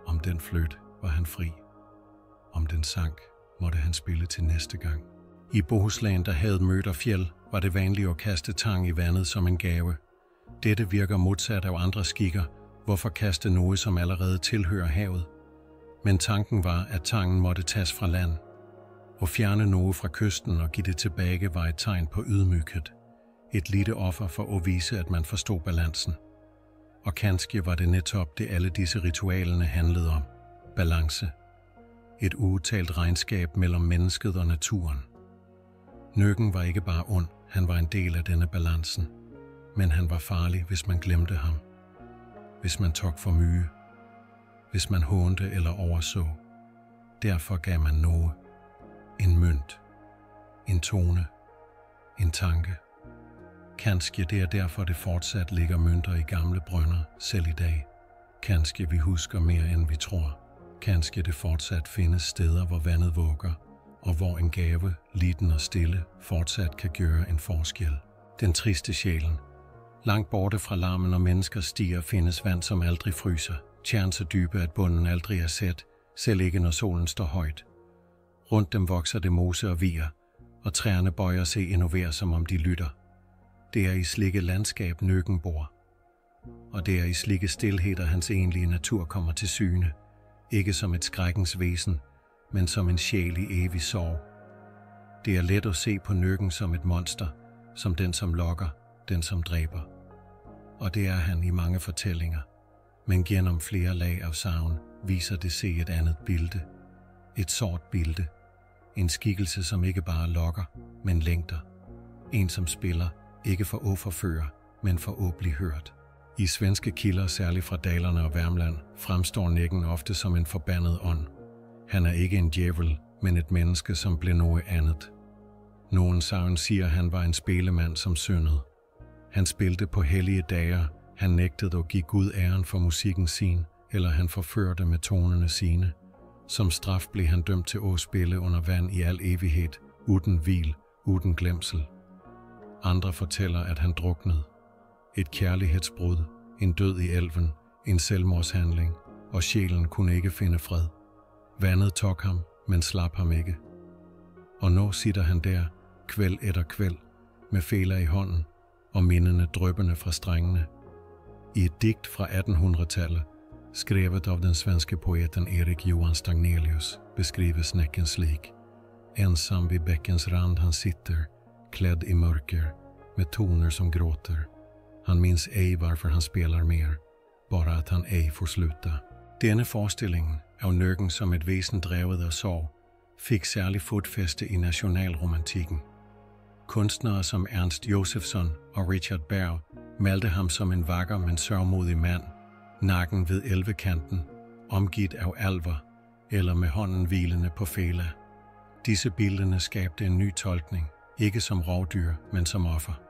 Om den fløt, var han fri. Om den sank, måtte han spille til næste gang. I Bohuslän, der havde mødt og fjeld, var det vanligt at kaste tang i vandet som en gave. Dette virker modsat af andre skikker, hvorfor kaste noget, som allerede tilhører havet. Men tanken var, at tangen måtte tages fra land. At fjerne noget fra kysten og give det tilbage var et tegn på ydmyghed. Et lille offer for at vise, at man forstod balancen. Og kanskje var det netop det, alle disse ritualerne handlede om. Balance. Et udtalt regnskab mellem mennesket og naturen. Nøkken var ikke bare ond, han var en del af denne balancen. Men han var farlig, hvis man glemte ham. Hvis man tog for mye. Hvis man hånte eller overså. Derfor gav man noget. En mønt. En tone. En tanke. Kanskje det er derfor, det fortsat ligger mønter i gamle brønner, selv i dag. Kanskje vi husker mere, end vi tror. Kanskje det fortsat findes steder, hvor vandet vugger, og hvor en gave, liten og stille, fortsat kan gøre en forskel. Den triste sjælen. Langt borte fra larmen og mennesker stiger findes vand, som aldrig fryser. Tjern så dybe, at bunden aldrig er set, selv ikke når solen står højt. Rundt dem vokser det mose og vier, og træerne bøjer sig innoverer, som om de lytter. Det er i slikke landskab nøkken bor. og det er i slike stilheder hans egentlige natur kommer til syne, ikke som et skrækkens væsen, men som en sjæl i evig sorg. Det er let at se på Nøkken som et monster, som den som lokker, den som dræber. Og det er han i mange fortællinger, men gennem flere lag af savn viser det se et andet billede. Et sort billede. En skikkelse, som ikke bare lokker, men længter. En, som spiller, ikke for at forføre, men for at blive hørt. I svenske kilder, særligt fra Dalerne og Värmland, fremstår Nækken ofte som en forbandet ånd. Han er ikke en djævel, men et menneske, som blev noget andet. Nogen sagn siger, at han var en spillemand, som syndede. Han spilte på hellige dage, han nægtede at give Gud æren for musikken sin, eller han forførte med tonerne sine. Som straf blev han dømt til at spille under vand i al evighed, uden hvil, uden glemsel. Andre fortæller, at han druknede. Et kærlighedsbrud, en død i elven, en selvmordshandling, og sjælen kunne ikke finde fred. Vandet tog ham, men slap ham ikke. Og nu sitter han der, kvæld efter kvæld, med fæler i hånden, og minderne dryppende fra strengene. I et digt fra 1800-tallet, skrevet af den svenske poeten Erik Johan Stagnelius, beskrives Näcken slik. Ensam vid bäckens rand han sitter, klädd i mörker, med toner som gråter. Han minns ej varför han spelar mer, bara att han ej får sluta. Denne forestilling af Nøkken som et væsen drevet af sorg, fik særlig fodfæste i nationalromantikken. Kunstnere som Ernst Josephson og Richard Berg malte ham som en vakker, men sørgmodig mand, nakken ved elvekanten, omgivet af alver eller med hånden hvilende på fæla. Disse billeder skabte en ny tolkning, ikke som rovdyr, men som offer.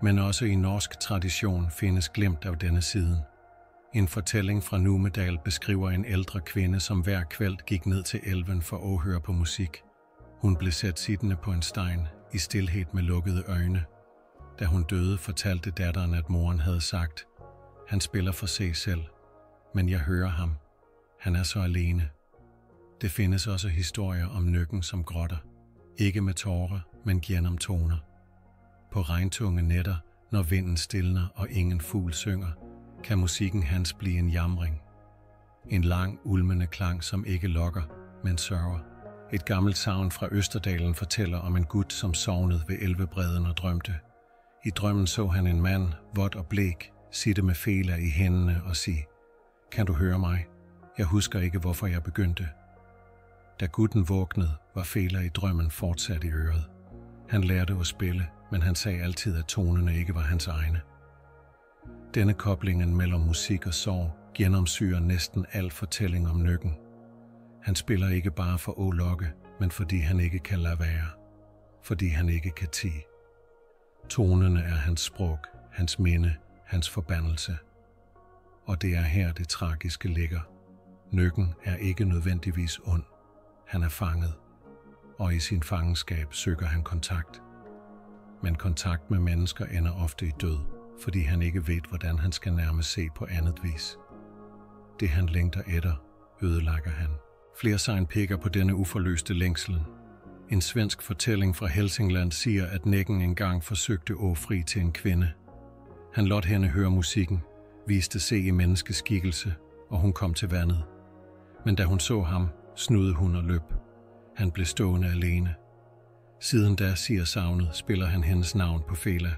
Men også i norsk tradition findes glimt af denne siden. En fortælling fra Numedal beskriver en ældre kvinde, som hver kvæld gik ned til elven for at høre på musik. Hun blev sat siddende på en stein, i stilhed med lukkede øjne. Da hun døde, fortalte datteren, at moren havde sagt, han spiller for sig selv, men jeg hører ham. Han er så alene. Det findes også historier om Nøkken som grotter. Ikke med tårer, men gennem toner. På regntunge nætter, når vinden stilner og ingen fugl synger, kan musikken hans blive en jamring. En lang, ulmende klang, som ikke lokker, men sørger. Et gammelt sagn fra Østerdalen fortæller om en gut, som sovnede ved elvebredden og drømte. I drømmen så han en mand, våd og blæk, sitte med fæler i hænderne og sige, kan du høre mig? Jeg husker ikke, hvorfor jeg begyndte. Da gutten vågnede, var fæler i drømmen fortsat i øret. Han lærte at spille, men han sagde altid, at tonerne ikke var hans egne. Denne koblingen mellem musik og sorg gennemsyrer næsten al fortælling om Nøkken. Han spiller ikke bare for at lokke, men fordi han ikke kan lade være. Fordi han ikke kan tie. Tonerne er hans sprog, hans minde, hans forbandelse. Og det er her det tragiske ligger. Nøkken er ikke nødvendigvis ond. Han er fanget, og i sin fangenskab søger han kontakt. Men kontakt med mennesker ender ofte i død, fordi han ikke ved, hvordan han skal nærme se på andet vis. Det han længter efter, ødelægger han. Flere sagn peger på denne uforløste længsel. En svensk fortælling fra Helsingland siger, at Näcken engang forsøgte at fri til en kvinde. Han lod hende høre musikken, viste se i menneskeskikkelse, og hun kom til vandet. Men da hun så ham, snudede hun og løb. Han blev stående alene. Siden da, siger sagnet, spiller han hendes navn på fæla.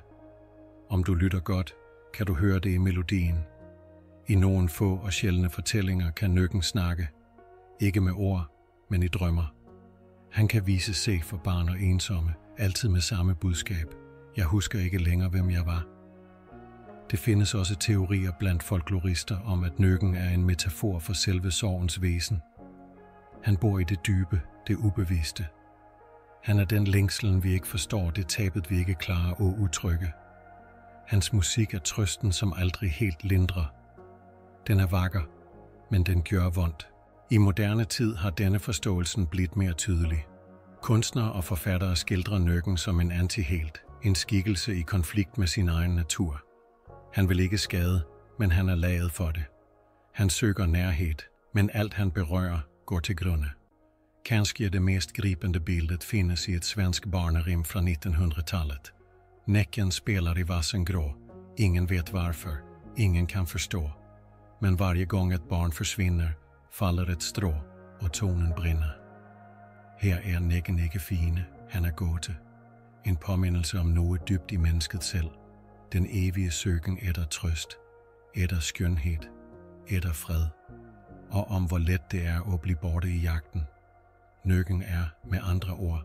Om du lytter godt, kan du høre det i melodien. I nogle få og sjældne fortællinger kan Nøkken snakke. Ikke med ord, men i drømmer. Han kan vise sig for barn og ensomme, altid med samme budskab. Jeg husker ikke længere, hvem jeg var. Det findes også teorier blandt folklorister om, at Nøkken er en metafor for selve sorgens væsen. Han bor i det dybe, det ubevidste. Han er den længselen, vi ikke forstår, det tabet, vi ikke klarer at udtrykke. Hans musik er trøsten, som aldrig helt lindrer. Den er vakker, men den gør vondt. I moderne tid har denne forståelsen blivet mere tydelig. Kunstnere og forfattere skildrer Nøkken som en antihelt, en skikkelse i konflikt med sin egen natur. Han vil ikke skade, men han er laget for det. Han søger nærhed, men alt han berører går til grunde. Kanske det mest gripende bildet finnes i et svensk barnerim fra 1900-tallet. Näcken spelar i vassen grå. Ingen vet varför. ingen kan forstå. Men varje gång ett barn försvinner faller ett strå och tonen brinner. Her er nækken ikke fine, han er gåte. En påmindelse om noget dybt i mennesket selv. Den evige søgen efter trøst, efter skønhed, efter fred. Og om hvor let det er at blive borte i jagten. Nøkken er, med andre ord,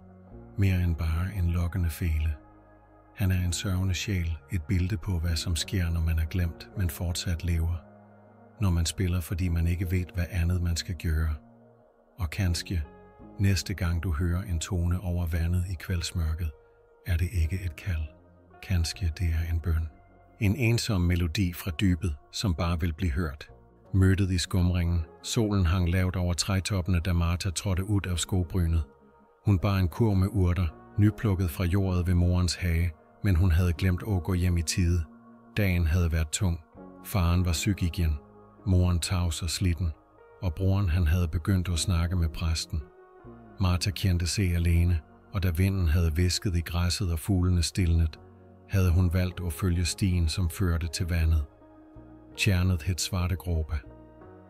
mere end bare en lokkende fele. Han er en sørgende sjæl, et billede på, hvad som sker, når man er glemt, men fortsat lever. Når man spiller, fordi man ikke ved, hvad andet man skal gøre. Og kanskje, næste gang du hører en tone over vandet i kveldsmørket, er det ikke et kald. Kanskje det er en bøn. En ensom melodi fra dybet, som bare vil blive hørt. Mødet i skumringen. Solen hang lavt over trætoppene, da Martha trådte ud af skobrynet. Hun bar en kurv med urter, nyplukket fra jordet ved morens hage, men hun havde glemt at gå hjem i tide. Dagen havde været tung. Faren var syg igen. Moren tavs og slitten. Og broren han havde begyndt at snakke med præsten. Martha kendte sig alene, og da vinden havde visket i græsset og fuglene stilnet, havde hun valgt at følge stien, som førte til vandet. Tjernet hed Svartegråpa.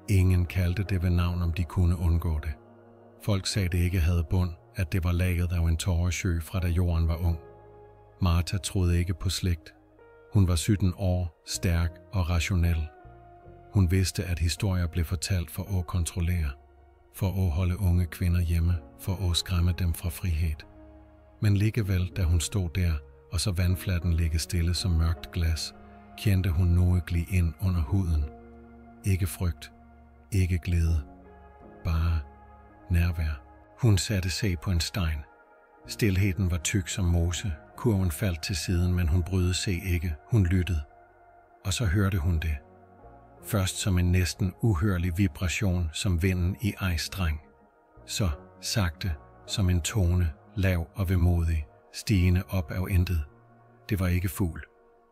Ingen kaldte det ved navn, om de kunne undgå det. Folk sagde det ikke havde bund, at det var laget af en tåresjø fra da jorden var ung. Martha troede ikke på slægt. Hun var 17 år, stærk og rationel. Hun vidste, at historier blev fortalt for at kontrollere, for at holde unge kvinder hjemme, for at skræmme dem fra frihed. Men likevel, da hun stod der, og så vandfladen ligge stille som mørkt glas, kendte hun noget glide ind under huden. Ikke frygt, ikke glæde, bare nærvær. Hun satte sig på en stein. Stilheden var tyk som mose. Kurven faldt til siden, men hun brydede sig ikke. Hun lyttede. Og så hørte hun det. Først som en næsten uhørlig vibration, som vinden i ejstreng. Så sagte, som en tone, lav og vemodig, stigende op af intet. Det var ikke fugl,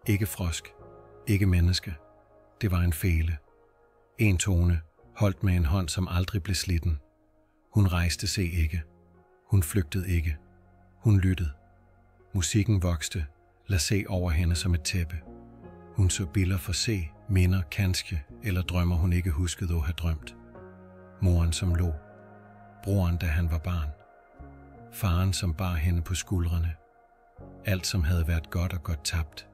ikke frosk, ikke menneske. Det var en fele. En tone, holdt med en hånd, som aldrig blev slitten. Hun rejste sig ikke. Hun flygtede ikke. Hun lyttede. Musikken vokste, lad se over hende som et tæppe. Hun så billeder for se, minder, kanskje eller drømmer hun ikke huskede at have drømt. Moren som lå. Broren, da han var barn. Faren, som bar hende på skuldrene. Alt, som havde været godt og godt tabt.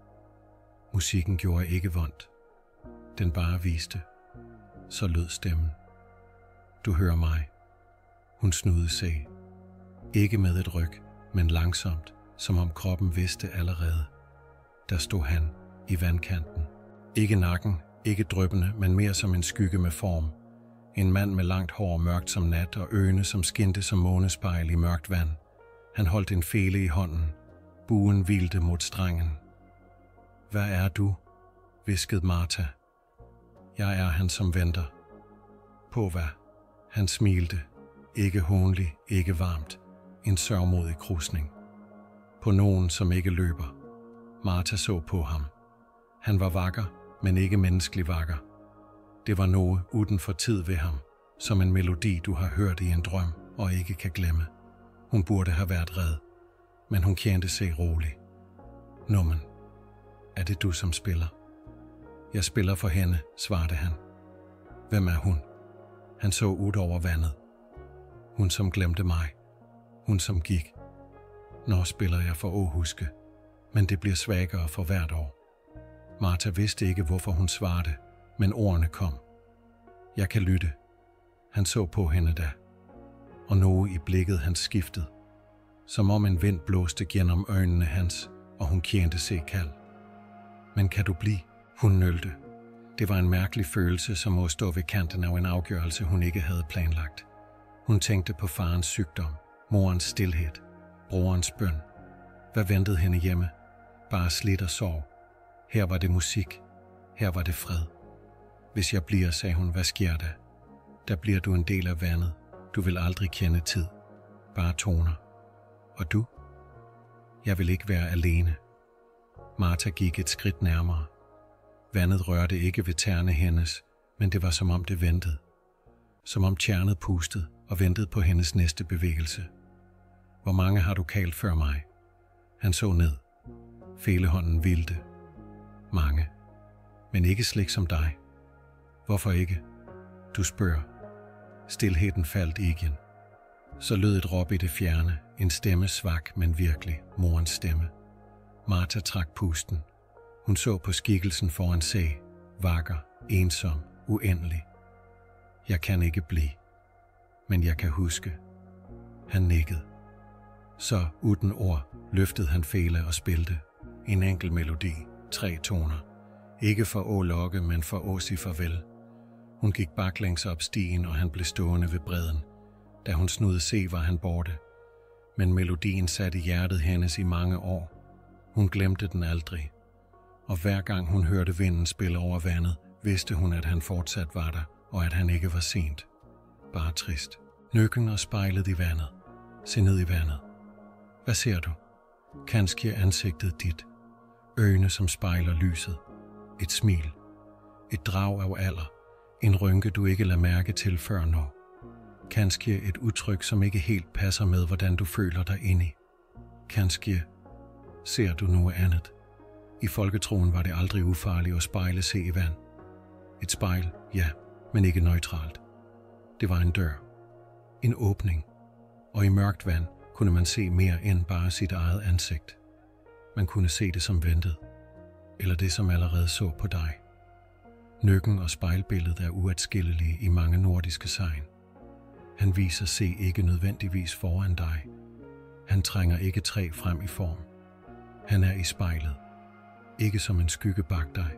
Musikken gjorde ikke vondt. Den bare viste. Så lød stemmen. Du hører mig. Hun snudede sig. Ikke med et ryg, men langsomt, som om kroppen vidste allerede. Der stod han i vandkanten. Ikke nakken, ikke dryppende, men mere som en skygge med form. En mand med langt hår, mørkt som nat, og øjne, som skinte som månespejl i mørkt vand. Han holdt en fele i hånden. Buen hvilte mod strengen. Hvad er du? Hviskede Martha. Jeg er han, som venter. På hvad? Han smilte. Ikke hånlig, ikke varmt. En sørgmodig krusning. På nogen, som ikke løber. Martha så på ham. Han var vakker, men ikke menneskelig vakker. Det var noget uden for tid ved ham, som en melodi, du har hørt i en drøm og ikke kan glemme. Hun burde have været red, men hun kendte sig rolig. Nummen, er det du, som spiller? Jeg spiller for hende, svarede han. Hvem er hun? Han så ud over vandet. Hun, som glemte mig. Hun, som gik. Nå spiller jeg for at huske, men det bliver svagere for hvert år. Martha vidste ikke, hvorfor hun svarede, men ordene kom. Jeg kan lytte. Han så på hende da, og noget i blikket hans skiftede, som om en vind blåste gennem øjnene hans, og hun kendte sig kald. Men kan du blive? Hun nølte. Det var en mærkelig følelse, som må stå ved kanten af en afgørelse, hun ikke havde planlagt. Hun tænkte på farens sygdom, morens stilhed, brorens bøn. Hvad ventede hende hjemme? Bare slidt og sorg. Her var det musik. Her var det fred. Hvis jeg bliver, sagde hun, hvad sker der? Der bliver du en del af vandet. Du vil aldrig kende tid. Bare toner. Og du? Jeg vil ikke være alene. Martha gik et skridt nærmere. Vandet rørte ikke ved tæerne hendes, men det var som om det ventede. Som om tjernet pustede og ventede på hendes næste bevægelse. Hvor mange har du kaldt før mig? Han så ned. Felehånden hvilte. Mange. men ikke slik som dig. Hvorfor ikke? Du spørger. Stilheden faldt igen. Så lød et råb i det fjerne, en stemme svak, men virkelig, morens stemme. Martha trak pusten. Hun så på skikkelsen foran sig, vakker, ensom, uendelig. Jeg kan ikke blive, men jeg kan huske. Han nikkede. Så, uden ord, løftede han fele og spilte. En enkel melodi, 3 toner. Ikke for å lokke, men for å si farvel. Hun gik baklæns op stien, og han blev stående ved bredden. Da hun snudde se, var han borte. Men melodien satte hjertet hendes i mange år. Hun glemte den aldrig. Og hver gang hun hørte vinden spille over vandet, vidste hun, at han fortsat var der, og at han ikke var sent. Bare trist. Nøkken og spejlet i vandet. Se ned i vandet. Hvad ser du? Kanskje ansigtet dit. Øjne, som spejler lyset. Et smil. Et drag af alder. En rynke, du ikke lader mærke til før nu. Kanskje et udtryk, som ikke helt passer med, hvordan du føler dig inde i. Kanskje ser du noget andet. I folketroen var det aldrig ufarligt at spejle se i vand. Et spejl, ja, men ikke neutralt. Det var en dør. En åbning. Og i mørkt vand kunne man se mere end bare sit eget ansigt. Man kunne se det som ventet. Eller det, som allerede så på dig. Nøkken og spejlbilledet er uadskillelige i mange nordiske segn. Han viser se ikke nødvendigvis foran dig. Han trænger ikke træ frem i form. Han er i spejlet. Ikke som en skygge bag dig,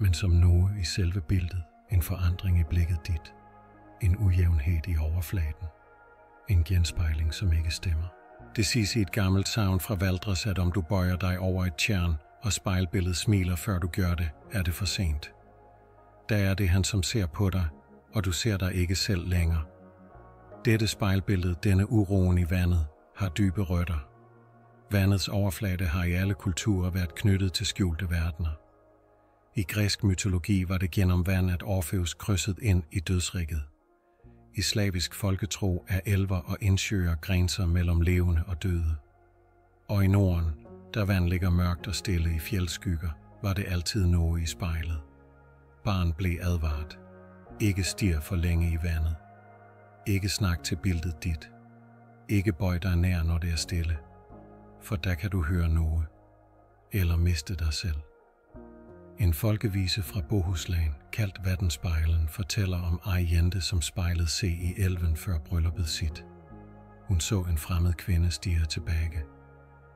men som noget i selve billedet. En forandring i blikket dit. En ujævnhed i overfladen. En genspejling, som ikke stemmer. Det siges i et gammelt sagn fra Valdres, at om du bøjer dig over et tjern, og spejlbilledet smiler før du gør det, er det for sent. Da er det han, som ser på dig, og du ser dig ikke selv længere. Dette spejlbillede, denne uroen i vandet, har dybe rødder. Vandets overflade har i alle kulturer været knyttet til skjulte verdener. I græsk mytologi var det gennem vand, at Orfeus krydsede ind i dødsriget. I slavisk folketro er elver og indsøer grænser mellem levende og døde. Og i Norden, der vand ligger mørkt og stille i fjeldskygger, var det altid noget i spejlet. Barn blev advaret. Ikke stir for længe i vandet. Ikke snak til billedet dit. Ikke bøj dig nær, når det er stille. For der kan du høre noget. Eller miste dig selv. En folkevise fra Bohuslän, kaldt Vattenspejlen, fortæller om ej jente, som spejlede se i elven før brylluppet sit. Hun så en fremmed kvinde stirre tilbage.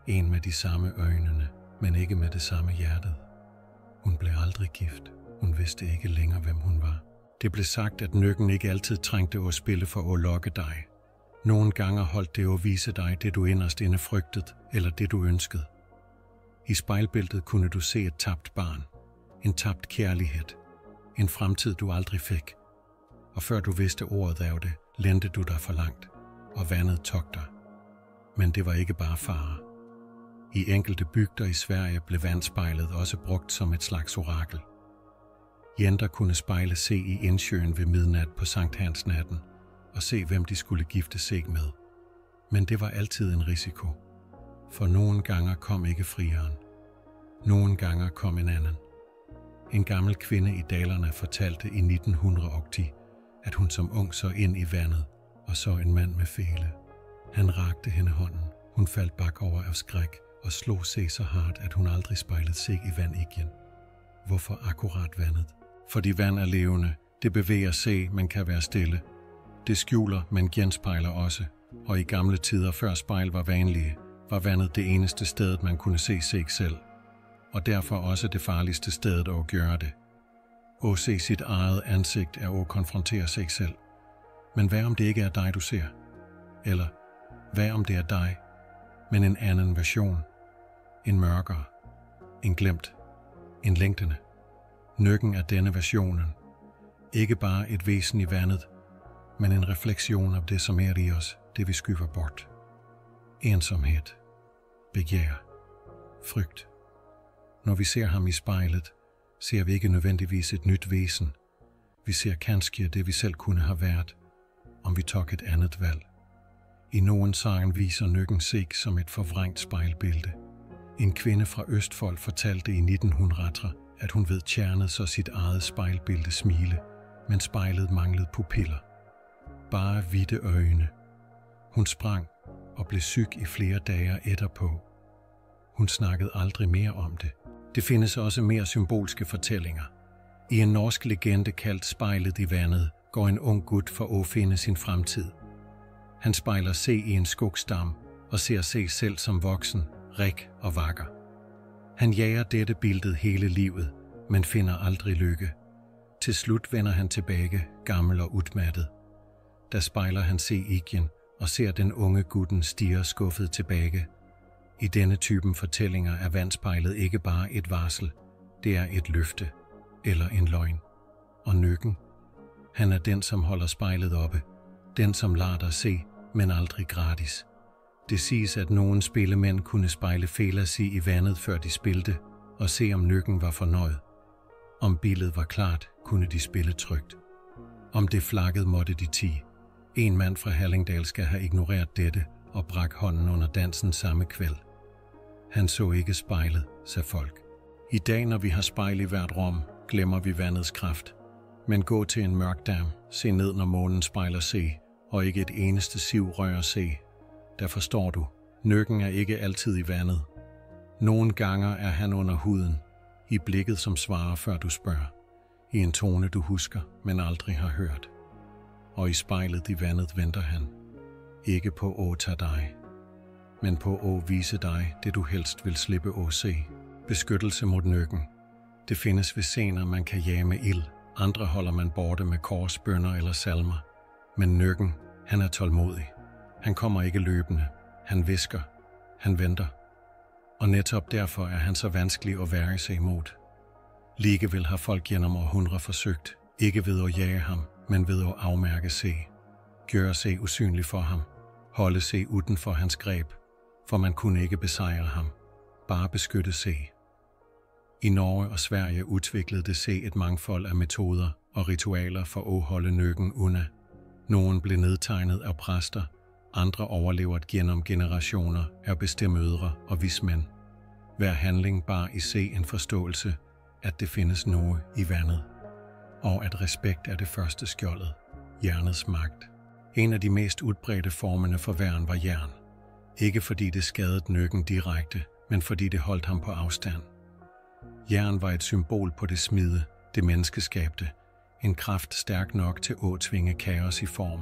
En med de samme øjnene, men ikke med det samme hjertet. Hun blev aldrig gift. Hun vidste ikke længere, hvem hun var. Det blev sagt, at nøkken ikke altid trængte at spille for at lokke dig. Nogle gange holdt det at vise dig det, du inderst inde frygtede, eller det, du ønskede. I spejlbilledet kunne du se et tabt barn. En tabt kærlighed. En fremtid, du aldrig fik. Og før du vidste ordet af det, lendte du dig for langt, og vandet tog dig. Men det var ikke bare fare. I enkelte bygder i Sverige blev vandspejlet også brugt som et slags orakel. Jenter kunne spejle se i indsøen ved midnat på Sankt Hans natten og se, hvem de skulle gifte sig med. Men det var altid en risiko. For nogle gange kom ikke frieren. Nogle gange kom en anden. En gammel kvinde i dalerne fortalte i 1980, at hun som ung så ind i vandet og så en mand med fele. Han rakte hende hånden. Hun faldt bakover af skræk og slog sig så hardt, at hun aldrig spejlede sig i vand igen. Hvorfor akkurat vandet? Fordi vand er levende. Det bevæger sig, men kan være stille. Det skjuler, men genspejler også. Og i gamle tider, før spejl var vanlige, var vandet det eneste sted, man kunne se sig selv. Og derfor også det farligste sted at gøre det. At se sit eget ansigt er at konfrontere sig selv. Men hvad om det ikke er dig, du ser? Eller hvad om det er dig, men en anden version? En mørkere. En glemt. En længtende. Nøkken er denne versionen. Ikke bare et væsen i vandet, men en refleksion af det, som er i os, det vi skyver bort. Ensomhed. Begær. Frygt. Når vi ser ham i spejlet, ser vi ikke nødvendigvis et nyt væsen. Vi ser kanskje det, vi selv kunne have været, om vi tog et andet valg. I nogen sagen viser nøkken sig som et forvrængt spejlbillede. En kvinde fra Østfold fortalte i 1900, at hun ved tjernet så sit eget spejlbillede smile, men spejlet manglede pupiller. Bare hvidte øjne. Hun sprang og blev syg i flere dage etterpå. Hun snakkede aldrig mere om det. Det findes også mere symbolske fortællinger. I en norsk legende kaldt Spejlet i vandet går en ung gut for at finde sin fremtid. Han spejler C i en skogsdam og ser sig selv som voksen, rig og vakker. Han jager dette billede hele livet, men finder aldrig lykke. Til slut vender han tilbage, gammel og udmattet. Der spejler han C igen og ser den unge gutten stirre skuffet tilbage. I denne typen fortællinger er vandspejlet ikke bare et varsel, det er et løfte eller en løgn. Og Nøkken, han er den, som holder spejlet oppe, den som lader dig se, men aldrig gratis. Det siges, at nogle spillemænd kunne spejle Felasi i vandet, før de spilte, og se om Nøkken var fornøjet. Om billedet var klart, kunne de spille trygt. Om det flakkede, måtte de tie. En mand fra Hallingdal skal have ignoreret dette og brak hånden under dansen samme kvæld. Han så ikke spejlet, sagde folk. I dag, når vi har spejl i hvert rum, glemmer vi vandets kraft. Men gå til en mørk dam, se ned, når månen spejler se, og ikke et eneste siv rører se. Der forstår du, Nøkken er ikke altid i vandet. Nogle gange er han under huden, i blikket som svarer, før du spørger. I en tone, du husker, men aldrig har hørt. Og i spejlet i vandet venter han. Ikke på at tage dig, men på at vise dig det, du helst vil slippe at se. Beskyttelse mod Nøkken. Det findes ved scener, man kan jage med ild. Andre holder man borte med kors, bønner eller salmer. Men Nøkken, han er tålmodig. Han kommer ikke løbende. Han hvisker. Han venter. Og netop derfor er han så vanskelig at være sig imod. Ligevel har folk gennem århundreder forsøgt, ikke ved at jage ham, men ved at afmærke se. Gøre se usynlig for ham. Holde se uden for hans greb, for man kunne ikke besejre ham. Bare beskytte se. I Norge og Sverige udviklede det se et mangfold af metoder og ritualer for at holde Nøkken unna. Nogle blev nedtegnet af præster, andre overlever gennem generationer af bedstemødre og vismænd. Hver handling bar i se en forståelse, at det findes noget i vandet, og at respekt er det første skjoldet, jernets magt. En af de mest udbredte formerne for værn var jern. Ikke fordi det skadede Nøkken direkte, men fordi det holdt ham på afstand. Jern var et symbol på det smide, det menneskeskabte, en kraft stærk nok til at tvinge kaos i form.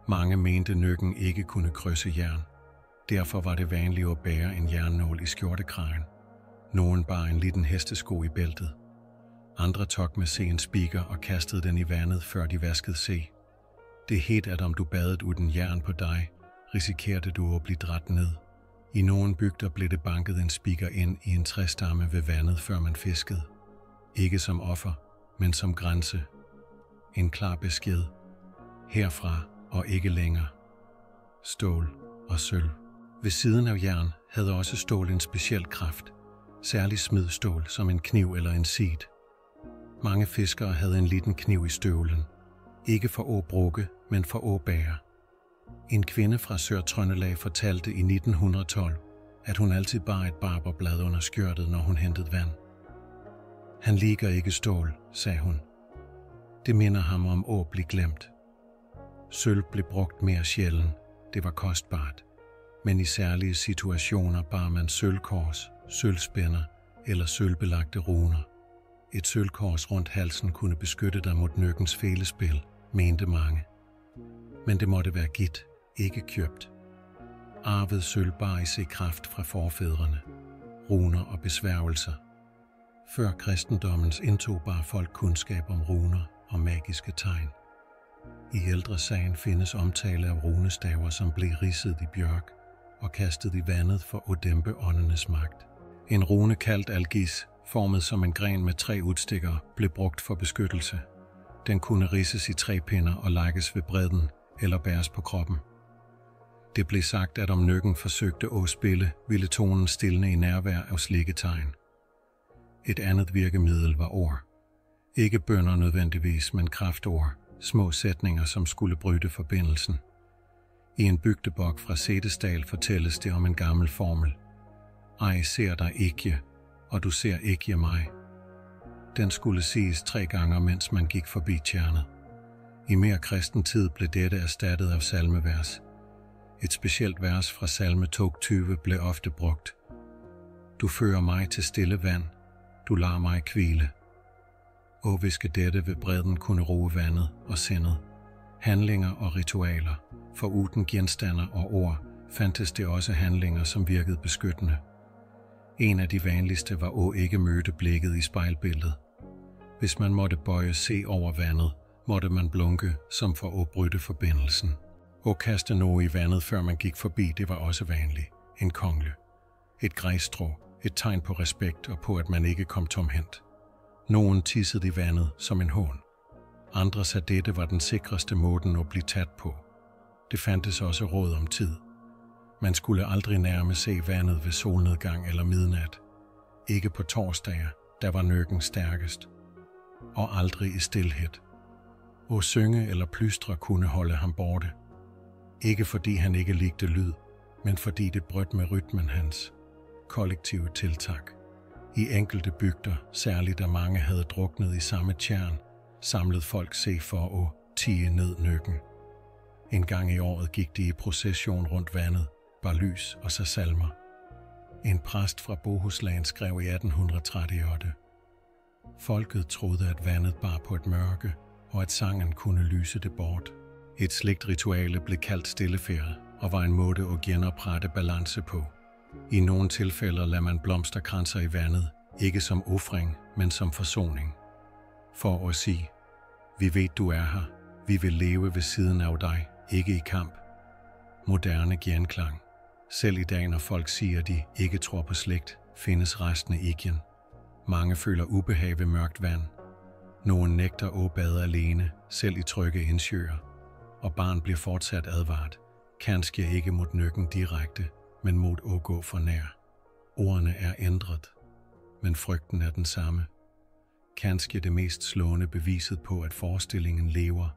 Mange mente Nøkken ikke kunne krydse jern. Derfor var det vanligt at bære en jernnål i skjortekragen. Nogen bar en liten hestesko i bæltet. Andre tog med en spiker og kastede den i vandet, før de vaskede se. Det hed, at om du badede uden jern på dig, risikerede du at blive dræt ned. I nogle bygder blev det banket en spiker ind i en træstamme ved vandet, før man fiskede. Ikke som offer, men som grænse. En klar besked. Herfra og ikke længere. Stål og sølv. Ved siden af jern havde også stål en speciel kraft. Særligt smidstål som en kniv eller en sid. Mange fiskere havde en liten kniv i støvlen. Ikke for at bruge, men for at bære. En kvinde fra Sør-Trøndelag fortalte i 1912, at hun altid bar et barberblad under skørtet, når hun hentede vand. Han liker ikke stål, sagde hun. Det minder ham om at blive glemt. Sølv blev brugt mere sjældent. Det var kostbart. Men i særlige situationer bar man sølvkors, sølvspænder eller sølvbelagte runer. Et sølvkors rundt halsen kunne beskytte dig mod Nøkkens fælespil, mente mange. Men det måtte være gitt, ikke købt. Arvet sølv bar i sig kraft fra forfædrene, runer og besværgelser. Før kristendommens indtog bar folk kundskab om runer og magiske tegn. I ældre sagen findes omtale af runestaver, som blev ridset i bjørk og kastet i vandet for at dæmpe åndenes magt. En rune kaldt algis, formet som en gren med 3 udstikkere, blev brugt for beskyttelse. Den kunne ridses i 3 pinder og lægges ved bredden eller bæres på kroppen. Det blev sagt, at om Nøkken forsøgte at spille, ville tonen stilne i nærvær af slikketegn. Et andet virkemiddel var ord. Ikke bønner nødvendigvis, men kraftord. Små sætninger, som skulle bryde forbindelsen. I en bygdebog fra Setesdal fortælles det om en gammel formel. Ej ser dig ikke, og du ser ikke mig. Den skulle siges 3 gange, mens man gik forbi tjernet. I mere kristen tid blev dette erstattet af salmevers. Et specielt vers fra salme 22 blev ofte brugt. Du fører mig til stille vand, du lader mig hvile. Og viske dette ved bredden kunne roe vandet og sindet. Handlinger og ritualer, for uden genstander og ord, fandtes det også handlinger, som virkede beskyttende. En af de vanligste var at ikke møde blikket i spejlbilledet. Hvis man måtte bøje se over vandet, måtte man blunke, som for at bryde forbindelsen. Og kaste noget i vandet, før man gik forbi, det var også vanligt. En kongle. Et græsstrå, et tegn på respekt og på, at man ikke kom tomhændt. Nogen tissede i vandet som en hån. Andre sagde, dette var den sikreste måde at blive taget på. Det fandtes også råd om tid. Man skulle aldrig nærme se vandet ved solnedgang eller midnat. Ikke på torsdager, der var nøkken stærkest. Og aldrig i stilhed. Og synge eller plystre kunne holde ham borte. Ikke fordi han ikke likte lyd, men fordi det brød med rytmen hans. Kollektive tiltag. I enkelte bygder, særligt da mange havde druknet i samme tjern, samlede folk se for at tie ned nøkken. En gang i året gik de i procession rundt vandet, bar lys og så salmer. En præst fra Bohuslän skrev i 1838. Folket troede, at vandet bar på et mørke, og at sangen kunne lyse det bort. Et slikt rituale blev kaldt stillefærd, og var en måde at genoprette balance på. I nogle tilfælde lader man blomsterkranser i vandet, ikke som ofring, men som forsoning. For at sige, vi ved du er her, vi vil leve ved siden af dig, ikke i kamp. Moderne genklang. Selv i dag, når folk siger, at de ikke tror på slægt, findes restene igen. Mange føler ubehag ved mørkt vand. Nogen nægter at bade alene, selv i trygge indsøer. Og barn bliver fortsat advaret. Kanskje ikke mod nøkken direkte, men mod at gå for nær. Ordene er ændret, men frygten er den samme. Kanskje det mest slående beviset på, at forestillingen lever,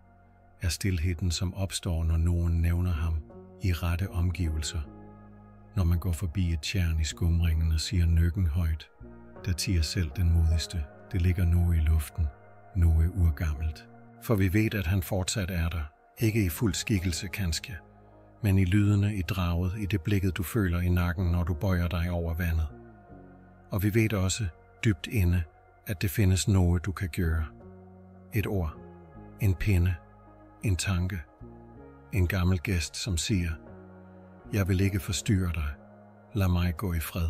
er stilheden, som opstår, når nogen nævner ham i rette omgivelser. Når man går forbi et tjern i skumringen og siger nøkken højt, der tiger selv den modigste. Det ligger noget i luften, noget urgammelt. For vi ved, at han fortsat er der, ikke i fuld skikkelse kanskje, men i lydene, i draget, i det blikket, du føler i nakken, når du bøjer dig over vandet. Og vi ved også, dybt inde, at det findes noget, du kan gøre. Et ord, en pinde, en tanke, en gammel gæst, som siger, jeg vil ikke forstyrre dig, lad mig gå i fred.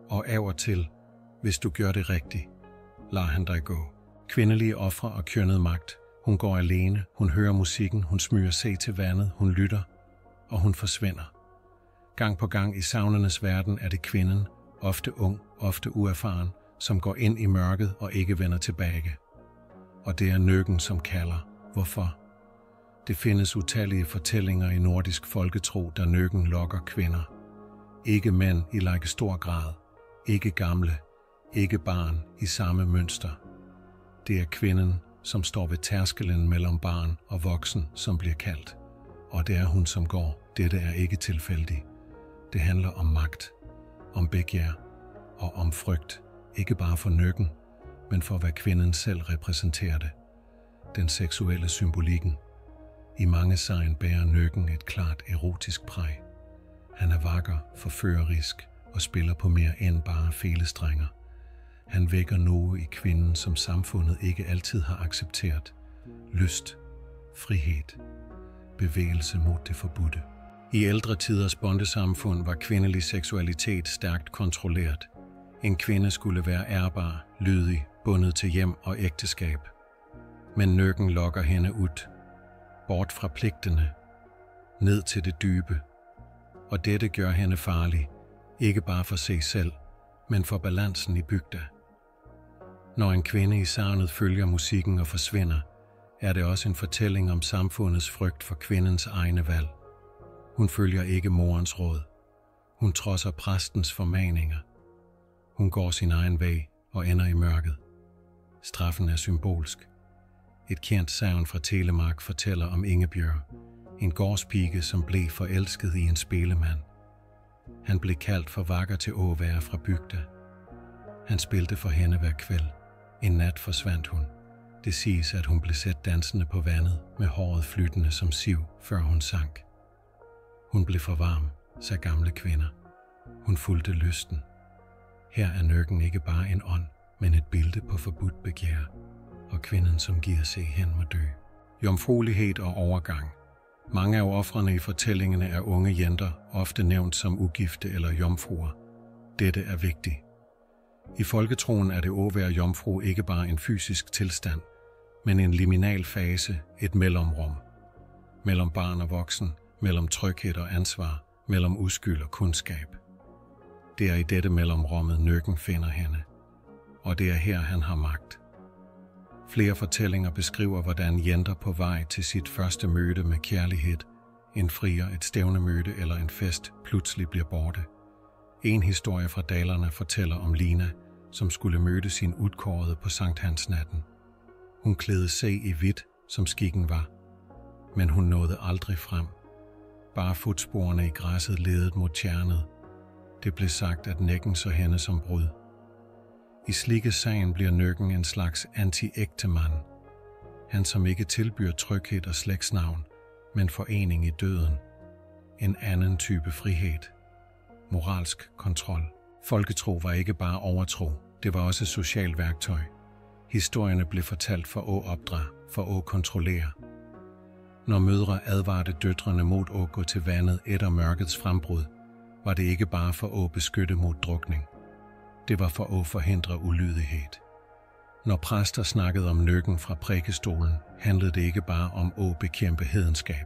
Og af og til, hvis du gør det rigtigt, lad han dig gå. Kvindelige ofre og kønnet magt. Hun går alene, hun hører musikken, hun smyger sig til vandet, hun lytter, og hun forsvinder. Gang på gang i savnenes verden er det kvinden, ofte ung, ofte uerfaren, som går ind i mørket og ikke vender tilbage. Og det er nøkken, som kalder. Hvorfor? Det findes utallige fortællinger i nordisk folketro, der nøkken lokker kvinder. Ikke mænd i like stor grad, ikke gamle, ikke barn i samme mønster. Det er kvinden, som står ved tærskelen mellem barn og voksen, som bliver kaldt. Og det er hun, som går. Dette er ikke tilfældigt. Det handler om magt, om begær og om frygt. Ikke bare for nøkken, men for hvad kvinden selv repræsenterer det. Den seksuelle symbolikken. I mange segn bærer nøkken et klart erotisk præg. Han er vakker, forførerisk og spiller på mere end bare felestrenger. Han vækker noget i kvinden, som samfundet ikke altid har accepteret. Lyst, frihed, bevægelse mod det forbudte. I ældre tiders bondesamfund var kvindelig seksualitet stærkt kontrolleret. En kvinde skulle være ærbar, lydig, bundet til hjem og ægteskab. Men nøkken lokker hende ud, bort fra pligtene, ned til det dybe. Og dette gør hende farlig, ikke bare for sig selv, men for balancen i bygda. Når en kvinde i savnet følger musikken og forsvinder, er det også en fortælling om samfundets frygt for kvindens egne valg. Hun følger ikke morens råd. Hun trodser præstens formaninger. Hun går sin egen vej og ender i mørket. Straffen er symbolsk. Et kendt sagn fra Telemark fortæller om Ingebjørg, en gårdspige, som blev forelsket i en spillemand. Han blev kaldt for vakker til at være fra bygda. Han spilte for hende hver kvæld. En nat forsvandt hun. Det siges, at hun blev set dansende på vandet med håret flyttende som siv, før hun sank. Hun blev for varm, sagde gamle kvinder. Hun fulgte lysten. Her er nøkken ikke bare en ånd, men et billede på forbudt begær, og kvinden, som giver sig hen, må dø. Jomfruelighed og overgang. Mange af ofrene i fortællingene er unge jenter, ofte nævnt som ugifte eller jomfruer. Dette er vigtigt. I folketroen er det at være jomfru ikke bare en fysisk tilstand, men en liminal fase, et mellemrum. Mellem barn og voksen, mellem tryghed og ansvar, mellem uskyld og kundskab. Det er i dette mellemrummet nøkken finder hende, og det er her han har magt. Flere fortællinger beskriver, hvordan jenter på vej til sit første møde med kærlighed, en frier, et stævnemøde eller en fest, pludselig bliver borte. En historie fra dalerne fortæller om Lina, som skulle møde sin udkårede på sankthansnatten. Hun klædte sig i hvidt, som skikken var, men hun nåede aldrig frem. Bare fodsporene i græsset ledede mod tjernet. Det blev sagt, at nækken så hende som brud. I slike sagen bliver nøkken en slags anti-ægtemand. Han, som ikke tilbyder tryghed og slægtsnavn, men forening i døden. En anden type frihed. Moralsk kontrol. Folketro var ikke bare overtro, det var også socialt værktøj. Historierne blev fortalt for at opdrage, for at kontrollere. Når mødre advarte døtrene mod at gå til vandet efter mørkets frembrud, var det ikke bare for at beskytte mod drukning. Det var for at forhindre ulydighed. Når præster snakkede om nøkken fra prædikestolen, handlede det ikke bare om at bekæmpe hedenskab.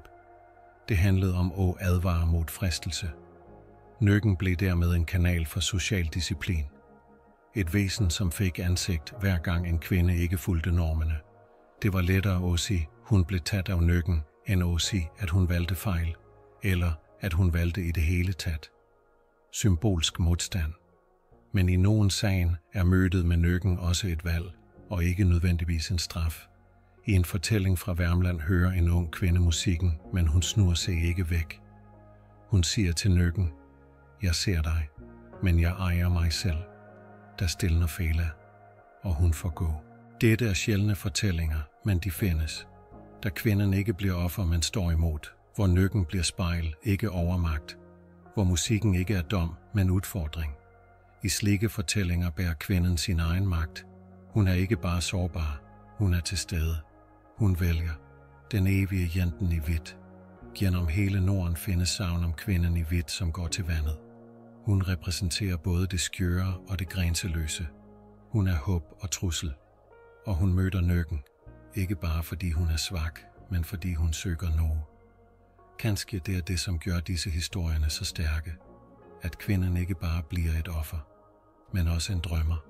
Det handlede om at advare mod fristelse. Nøkken blev dermed en kanal for social disciplin. Et væsen, som fik ansigt hver gang en kvinde ikke fulgte normerne. Det var lettere at sige, hun blev taget af nøkken, end at sige, at hun valgte fejl, eller at hun valgte i det hele taget. Symbolsk modstand. Men i nogen sagen er mødet med nøkken også et valg, og ikke nødvendigvis en straf. I en fortælling fra Värmland hører en ung kvinde musikken, men hun snur sig ikke væk. Hun siger til nøkken, jeg ser dig, men jeg ejer mig selv. Der stilner Fela, og hun får gå. Dette er sjældne fortællinger, men de findes. Da kvinden ikke bliver offer, men står imod. Hvor nøkken bliver spejl, ikke overmagt. Hvor musikken ikke er dom, men udfordring. I slike fortællinger bærer kvinden sin egen magt. Hun er ikke bare sårbar, hun er til stede. Hun vælger. Den evige jenten i hvidt. Gennem hele Norden findes sagn om kvinden i hvidt, som går til vandet. Hun repræsenterer både det skøre og det grænseløse. Hun er håb og trussel. Og hun møder nøkken, ikke bare fordi hun er svag, men fordi hun søger noget. Kanskje det er det, som gør disse historierne så stærke. At kvinden ikke bare bliver et offer, men også en drømmer,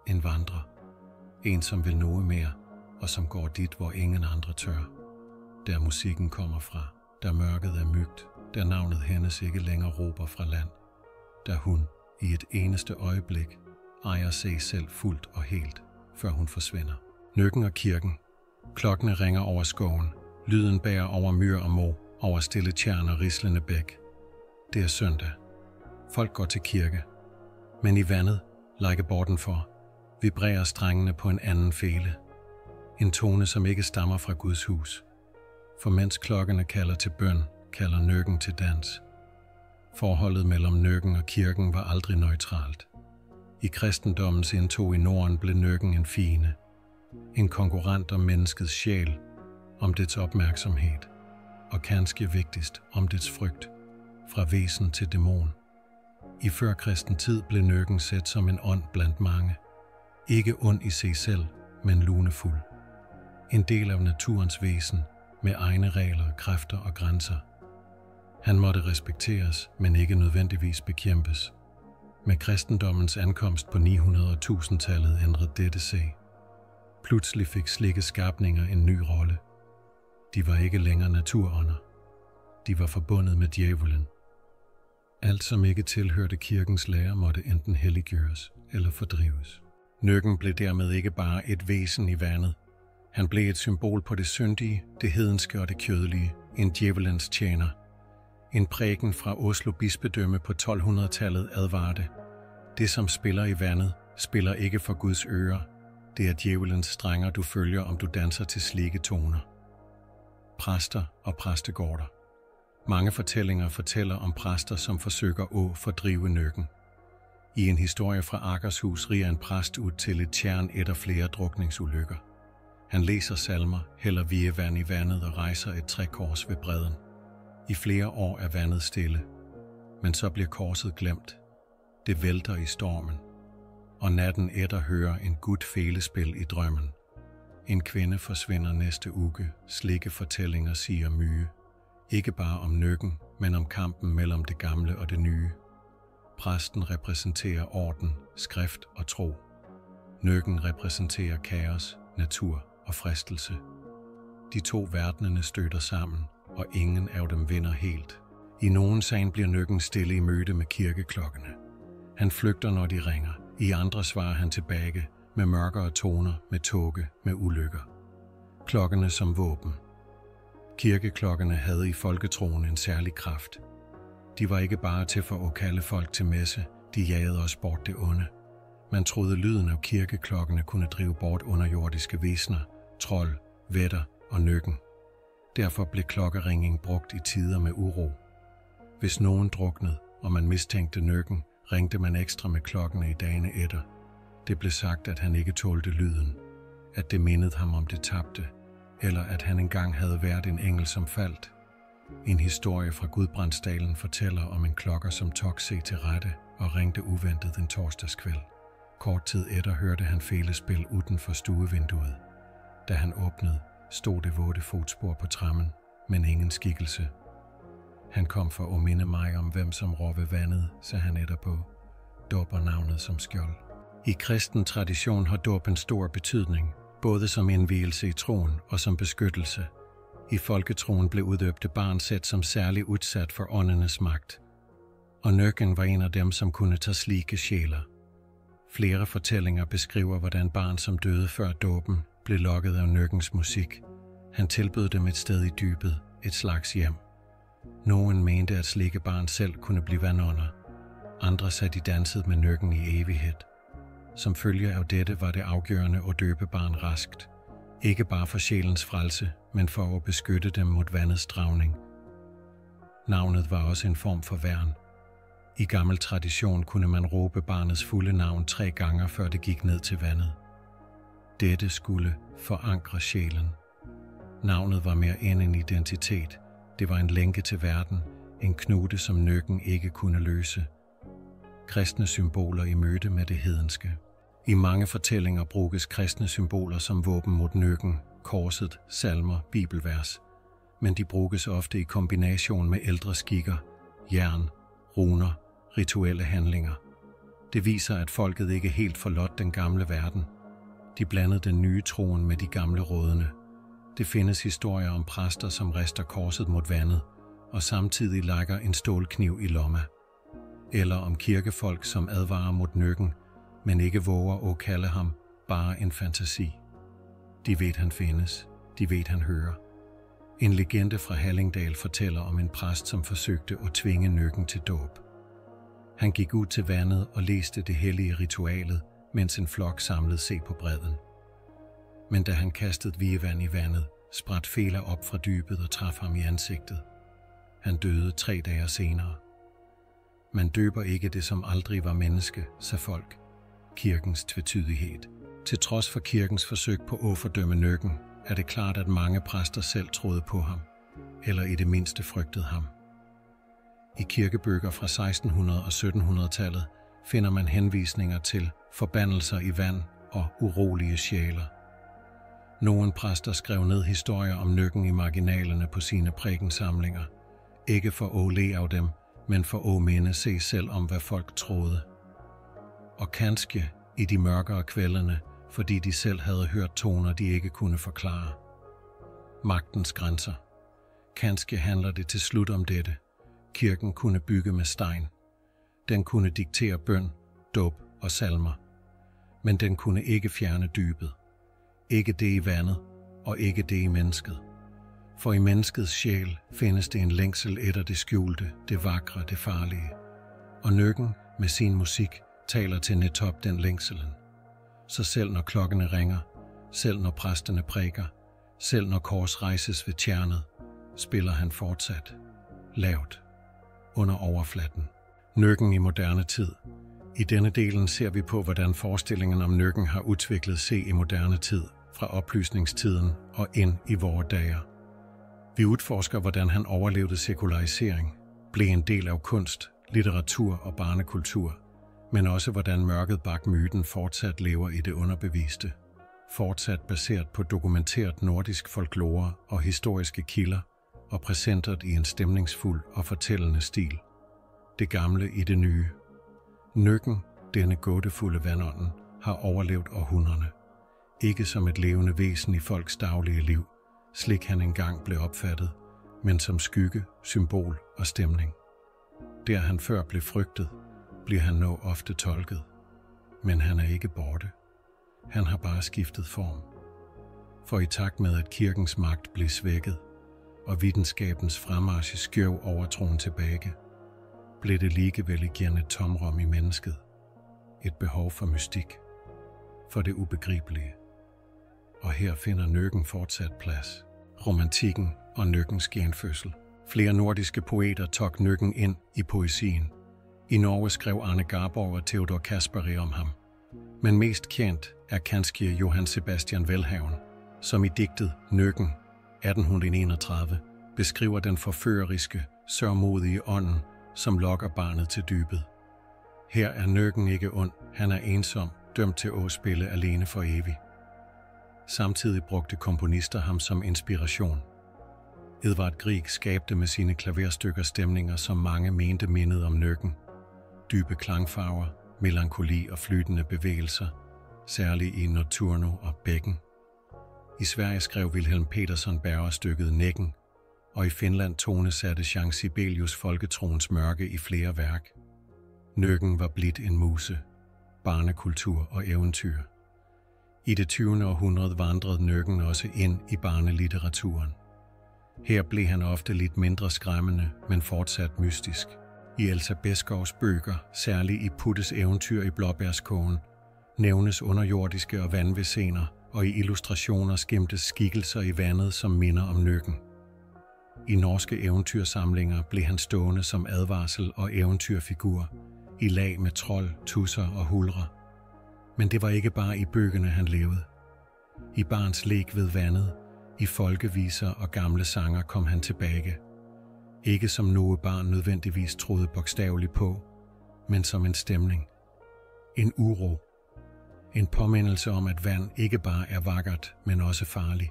en vandrer. En, som vil noget mere, og som går dit, hvor ingen andre tør. Der musikken kommer fra, der mørket er mygt, der navnet hendes ikke længere råber fra land. Der hun, i et eneste øjeblik, ejer sig selv fuldt og helt, før hun forsvinder. Nøkken og kirken. Klokkene ringer over skoven. Lyden bærer over myr og mo, over stille tjern og rislende bæk. Det er søndag. Folk går til kirke. Men i vandet, like bortenfor, vibrerer strengene på en anden fele. En tone, som ikke stammer fra Guds hus. For mens klokkerne kalder til bøn, kalder nøkken til dans. Forholdet mellem nøkken og kirken var aldrig neutralt. I kristendommens indtog i Norden blev nøkken en fiende. En konkurrent om menneskets sjæl, om dets opmærksomhed, og kanskje vigtigst om dets frygt, fra væsen til dæmon. I førkristen tid blev nøkken set som en ånd blandt mange. Ikke ond i sig selv, men lunefuld. En del af naturens væsen, med egne regler, kræfter og grænser. Han måtte respekteres, men ikke nødvendigvis bekæmpes. Med kristendommens ankomst på 900- og 1000-tallet ændrede dette sig. Pludselig fik slike skabninger en ny rolle. De var ikke længere naturånder. De var forbundet med djævelen. Alt, som ikke tilhørte kirkens lære, måtte enten helliggøres eller fordrives. Nøkken blev dermed ikke bare et væsen i vandet. Han blev et symbol på det syndige, det hedenske og det kødelige, en djævelens tjener. En prædiken fra Oslo bispedømme på 1200-tallet advarede: det, som spiller i vandet, spiller ikke for Guds ører. Det er djævelens strenger, du følger, om du danser til slike toner. Præster og præstegårder. Mange fortællinger fortæller om præster, som forsøger at fordrive nøkken. I en historie fra Akershus riger en præst ud til et tjern efter flere drukningsulykker. Han læser salmer, hælder vievand i vandet og rejser et trækors ved bredden. I flere år er vandet stille, men så bliver korset glemt. Det vælter i stormen, og natten efter hører en gut fælespil i drømmen. En kvinde forsvinder næste uge, slikke fortællinger siger mye. Ikke bare om nøkken, men om kampen mellem det gamle og det nye. Præsten repræsenterer orden, skrift og tro. Nøkken repræsenterer kaos, natur og fristelse. De to verdenene støder sammen, og ingen af dem vinder helt. I nogen sagen bliver nøkken stille i møde med kirkeklokkene. Han flygter, når de ringer. I andre svarer han tilbage med mørkere toner, med tåge, med ulykker. Klokkene som våben. Kirkeklokkene havde i folketroen en særlig kraft. De var ikke bare til for at kalde folk til messe, de jagede også bort det onde. Man troede lyden af kirkeklokkene kunne drive bort underjordiske væsener, trold, vætter og nøkken. Derfor blev klokkeringing brugt i tider med uro. Hvis nogen druknede, og man mistænkte nøkken, ringte man ekstra med klokkene i dagene efter. Det blev sagt, at han ikke tålte lyden, at det mindede ham om det tabte, eller at han engang havde været en engel, som faldt. En historie fra Gudbrandsdalen fortæller om en klokker, som tog sig til rette og ringte uventet en torsdagskvæld. Kort tid efter hørte han fælespil uden for stuevinduet. Da han åbnede, stod det våde fodspor på trammen, men ingen skikkelse. Han kom for at minde mig om, hvem som rår ved vandet, sagde han etterpå. Dåb og navnet som skjold. I kristen tradition har dåb en stor betydning, både som indvielse i troen og som beskyttelse. I folketroen blev uddøbte barn set som særlig udsat for åndenes magt, og nøkken var en af dem, som kunne tage slike sjæler. Flere fortællinger beskriver, hvordan barn, som døde før dåben, blev lokket af nøkkens musik. Han tilbød dem et sted i dybet, et slags hjem. Nogen mente, at slike barn selv kunne blive vandånder. Andre sagde, de dansede med nøkken i evighed. Som følge af dette var det afgørende at døbe barn raskt. Ikke bare for sjælens frelse, men for at beskytte dem mod vandets dragning. Navnet var også en form for værn. I gammel tradition kunne man råbe barnets fulde navn 3 gange, før det gik ned til vandet. Dette skulle forankre sjælen. Navnet var mere end en identitet. Det var en lænke til verden, en knude, som nøkken ikke kunne løse. Kristne symboler i møde med det hedenske. I mange fortællinger bruges kristne symboler som våben mod nøkken, korset, salmer, bibelvers. Men de bruges ofte i kombination med ældre skikker, jern, runer, rituelle handlinger. Det viser, at folket ikke helt forlod den gamle verden. De blandede den nye troen med de gamle rådene. Det findes historier om præster, som rister korset mod vandet, og samtidig lægger en stålkniv i lomma. Eller om kirkefolk, som advarer mod nøkken, men ikke våger at kalde ham bare en fantasi. De ved, han findes. De ved, han hører. En legende fra Hallingdal fortæller om en præst, som forsøgte at tvinge nøkken til dåb. Han gik ud til vandet og læste det hellige ritualet, mens en flok samlede sig på bredden. Men da han kastede vievand i vandet, spræt Fela op fra dybet og traf ham i ansigtet. Han døde 3 dage senere. Man døber ikke det, som aldrig var menneske, sagde folk. Kirkens tvetydighed. Til trods for kirkens forsøg på at fordømme nøkken, er det klart, at mange præster selv troede på ham, eller i det mindste frygtede ham. I kirkebøger fra 1600- og 1700-tallet finder man henvisninger til forbandelser i vand og urolige sjæler. Nogle præster skrev ned historier om nøkken i marginalerne på sine prædikensamlinger, ikke for at le af dem, men for at minde sig selv om, hvad folk troede. Og kanskje i de mørkere kvældene, fordi de selv havde hørt toner, de ikke kunne forklare. Magtens grænser. Kanskje handler det til slut om dette. Kirken kunne bygge med sten. Den kunne diktere bøn, dåb og salmer. Men den kunne ikke fjerne dybet. Ikke det i vandet, og ikke det i mennesket. For i menneskets sjæl findes det en længsel efter det skjulte, det vakre, det farlige. Og nøkken med sin musik taler til netop den længselen. Så selv når klokkene ringer, selv når præstene præker, selv når kors rejses ved tjernet, spiller han fortsat. Lavt. Under overflaten. Nøkken i moderne tid. I denne delen ser vi på, hvordan forestillingen om nøkken har udviklet sig i moderne tid, fra oplysningstiden og ind i vore dage. Vi udforsker, hvordan han overlevede sekularisering, blev en del af kunst, litteratur og barnekultur, men også hvordan mørket bag myten fortsat lever i det underbevidste, fortsat baseret på dokumenteret nordisk folklore og historiske kilder, og præsenteret i en stemningsfuld og fortællende stil. Det gamle i det nye. Nøkken, denne gådefulde vandånden, har overlevet århundrederne. Ikke som et levende væsen i folks daglige liv, slik han engang blev opfattet, men som skygge, symbol og stemning. Der han før blev frygtet, bliver han nu ofte tolket. Men han er ikke borte. Han har bare skiftet form. For i takt med, at kirkens magt blev svækket, og videnskabens fremmarch skjøv overtroen tilbage, blev det ligevel igen et tomrum i mennesket. Et behov for mystik. For det ubegribelige. Og her finder nøkken fortsat plads. Romantikken og nøkkens genfødsel. Flere nordiske poeter tog nøkken ind i poesien. I Norge skrev Arne Garborg og Theodor Kasperi om ham. Men mest kendt er kanskje Johann Sebastian Welhaven, som i digtet Nøkken 1831 beskriver den forføreriske, sørgmodige ånden, som lokker barnet til dybet. Her er nøkken ikke ond, han er ensom, dømt til at spille alene for evigt. Samtidig brugte komponister ham som inspiration. Edvard Grieg skabte med sine klaverstykker stemninger, som mange mente mindede om nøkken. Dybe klangfarver, melankoli og flytende bevægelser, særligt i Nocturno og Bækken. I Sverige skrev Wilhelm Petersson Berger stykket Nækken, og i Finland tonesatte Jean Sibelius folketroens mørke i flere værk. Nøkken var blidt en muse, barnekultur og eventyr. I det 20. århundrede vandrede nøkken også ind i barnelitteraturen. Her blev han ofte lidt mindre skræmmende, men fortsat mystisk. I Elsa Beskows bøger, særligt i Puttes eventyr i Blåbærskogen, nævnes underjordiske og vandvæsener, og i illustrationer skimtes skikkelser i vandet, som minder om nøkken. I norske eventyrsamlinger blev han stående som advarsel og eventyrfigur, i lag med trold, tusser og hulre. Men det var ikke bare i bøgerne, han levede. I barns lek ved vandet, i folkeviser og gamle sanger kom han tilbage. Ikke som noget barn nødvendigvis troede bogstaveligt på, men som en stemning. En uro. En påmindelse om, at vand ikke bare er vakkert, men også farlig.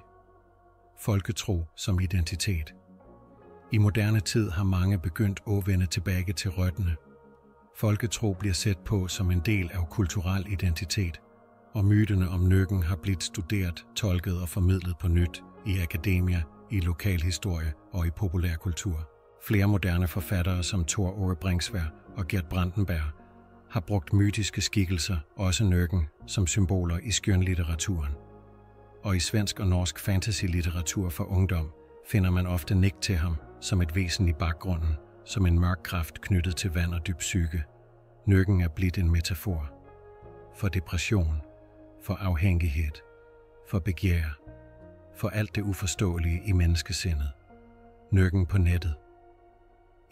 Folketro som identitet. I moderne tid har mange begyndt at vende tilbage til rødderne. Folketro bliver set på som en del af kulturel identitet, og myterne om nøkken har blivet studeret, tolket og formidlet på nyt i akademia, i lokalhistorie og i populærkultur. Flere moderne forfattere som Thor Åge Bringsværd og Gert Brandenberg har brugt mytiske skikkelser, også nøkken, som symboler i skønlitteraturen. Og i svensk og norsk fantasy-litteratur for ungdom finder man ofte nik til ham som et væsen i baggrunden, som en mørk kraft knyttet til vand og dyb psyke. Nøkken er blivet en metafor for depression, for afhængighed, for begær, for alt det uforståelige i menneskesindet. Nøkken på nettet.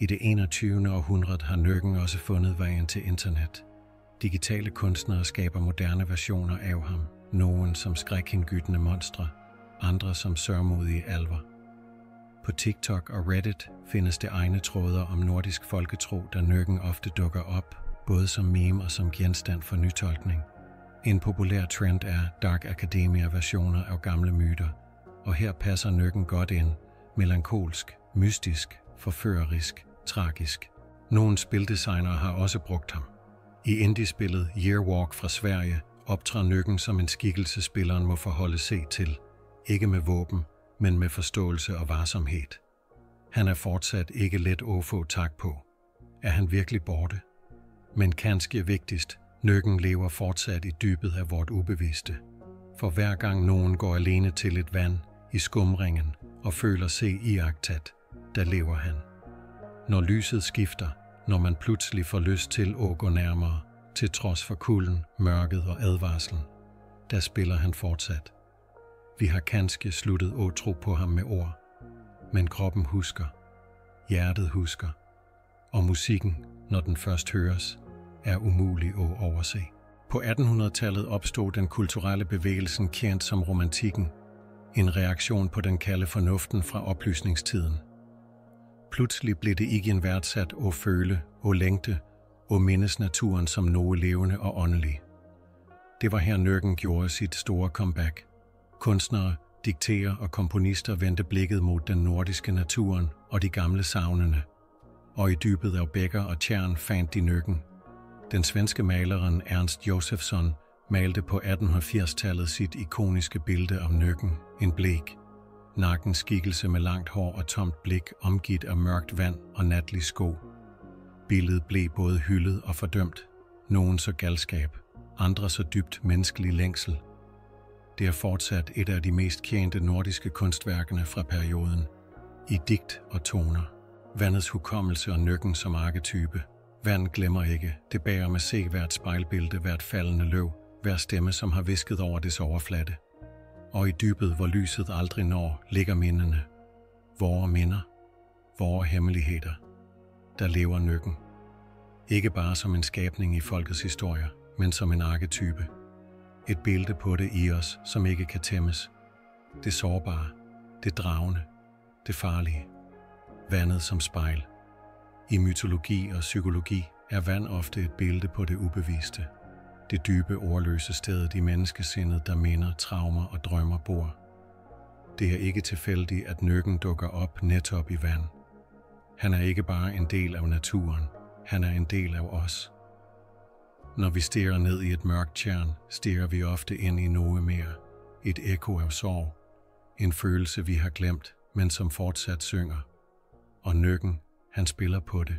I det 21. århundrede har nøkken også fundet vejen til internet. Digitale kunstnere skaber moderne versioner af ham, nogen som skrækindgytende monstre, andre som sørgmodige alver. På TikTok og Reddit findes det egne tråder om nordisk folketro, der nøkken ofte dukker op, både som meme og som genstand for nytolkning. En populær trend er Dark Academia-versioner af gamle myter, og her passer nøkken godt ind, melankolsk, mystisk, forførerisk, tragisk. Nogle spildesignere har også brugt ham. I indiespillet Yearwalk fra Sverige optræder nøkken som en skikkelse, spilleren må forholde sig til, ikke med våben, men med forståelse og varsomhed. Han er fortsat ikke let at få tak på. Er han virkelig borte? Men kanskje vigtigst, nøkken lever fortsat i dybet af vort ubevidste. For hver gang nogen går alene til et vand i skumringen og føler sig iagttaget, der lever han. Når lyset skifter, når man pludselig får lyst til at gå nærmere, til trods for kulden, mørket og advarslen, der spiller han fortsat. Vi har kanskje sluttet at tro på ham med ord, men kroppen husker, hjertet husker, og musikken, når den først høres, er umulig at overse. På 1800-tallet opstod den kulturelle bevægelsen kendt som romantikken, en reaktion på den kalde fornuften fra oplysningstiden. Pludselig blev det ikke en værdsat at føle, at længte, og mindes naturen som noget levende og åndelig. Det var her Nøkken gjorde sit store comeback. Kunstnere, digterer og komponister vendte blikket mod den nordiske naturen og de gamle savnene, og i dybet af bækker og tjern fandt de Nøkken. Den svenske maleren Ernst Josephson malte på 1880-tallet sit ikoniske billede af Nøkken, en blæk, nakken skikkelse med langt hår og tomt blik, omgivet af mørkt vand og natlig sko. Billedet blev både hyldet og fordømt, nogen så galskab, andre så dybt menneskelig længsel. Det er fortsat et af de mest kendte nordiske kunstværkerne fra perioden, i digt og toner. Vandets hukommelse og Nøkken som arketype. Vand glemmer ikke, det bærer med se hvert spejlbillede, hvert faldende løv, hver stemme, som har visket over dets overflade. Og i dybet, hvor lyset aldrig når, ligger minderne. Vore minder, vore hemmeligheder. Der lever Nøkken. Ikke bare som en skabning i folkets historier, men som en arketype. Et billede på det i os, som ikke kan tæmmes. Det sårbare, det dragende, det farlige. Vandet som spejl. I mytologi og psykologi er vand ofte et billede på det ubeviste. Det dybe, ordløse sted i menneskesindet, der minder, traumer og drømmer bor. Det er ikke tilfældigt, at Nøkken dukker op netop i vand. Han er ikke bare en del af naturen, han er en del af os. Når vi stirrer ned i et mørkt tjern, stirrer vi ofte ind i noget mere. Et ekko af sorg. En følelse, vi har glemt, men som fortsat synger. Og Nøkken, han spiller på det.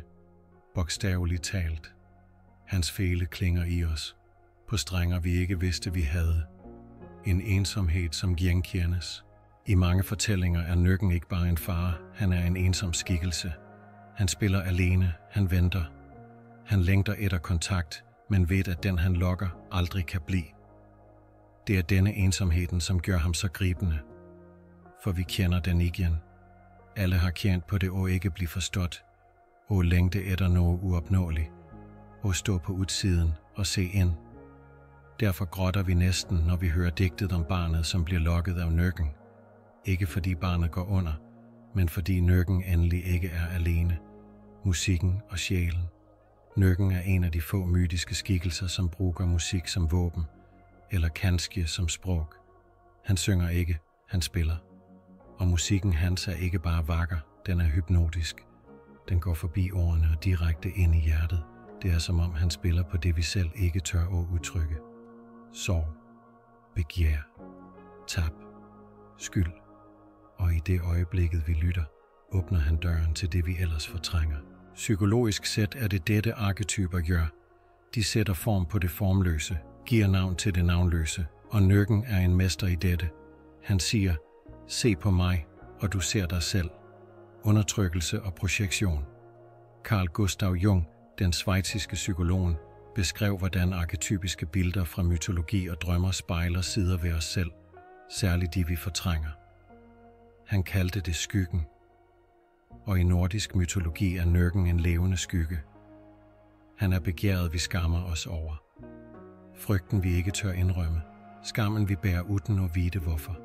Bogstaveligt talt. Hans fele klinger i os. På strenger, vi ikke vidste, vi havde. En ensomhed, som genkendes. I mange fortællinger er Nøkken ikke bare en far, han er en ensom skikkelse. Han spiller alene, han venter. Han længter efter kontakt, men ved, at den han lokker, aldrig kan blive. Det er denne ensomheden, som gør ham så gribende. For vi kender den igen. Alle har kendt på det og ikke blive forstået, og længte efter noget uopnåeligt, og stå på udsiden og se ind. Derfor gråter vi næsten, når vi hører digtet om barnet, som bliver lokket af Nøkken. Ikke fordi barnet går under, men fordi Nøkken endelig ikke er alene. Musikken og sjælen. Nøkken er en af de få mytiske skikkelser, som bruger musik som våben, eller kanskje som sprog. Han synger ikke, han spiller. Og musikken hans er ikke bare vakker, den er hypnotisk. Den går forbi ordene og direkte ind i hjertet. Det er som om han spiller på det, vi selv ikke tør at udtrykke. Sorg, begær, tab, skyld. Og i det øjeblikket, vi lytter, åbner han døren til det, vi ellers fortrænger. Psykologisk set er det dette arketyper gør. De sætter form på det formløse, giver navn til det navnløse, og Nøkken er en mester i dette. Han siger, se på mig, og du ser dig selv. Undertrykkelse og projektion. Carl Gustav Jung, den schweiziske psykolog, beskrev, hvordan arketypiske billeder fra mytologi og drømmer spejler sider ved os selv, særligt de vi fortrænger. Han kaldte det skyggen, og i nordisk mytologi er Nøkken en levende skygge. Han er begæret, vi skammer os over. Frygten, vi ikke tør indrømme. Skammen, vi bærer uden at vide hvorfor.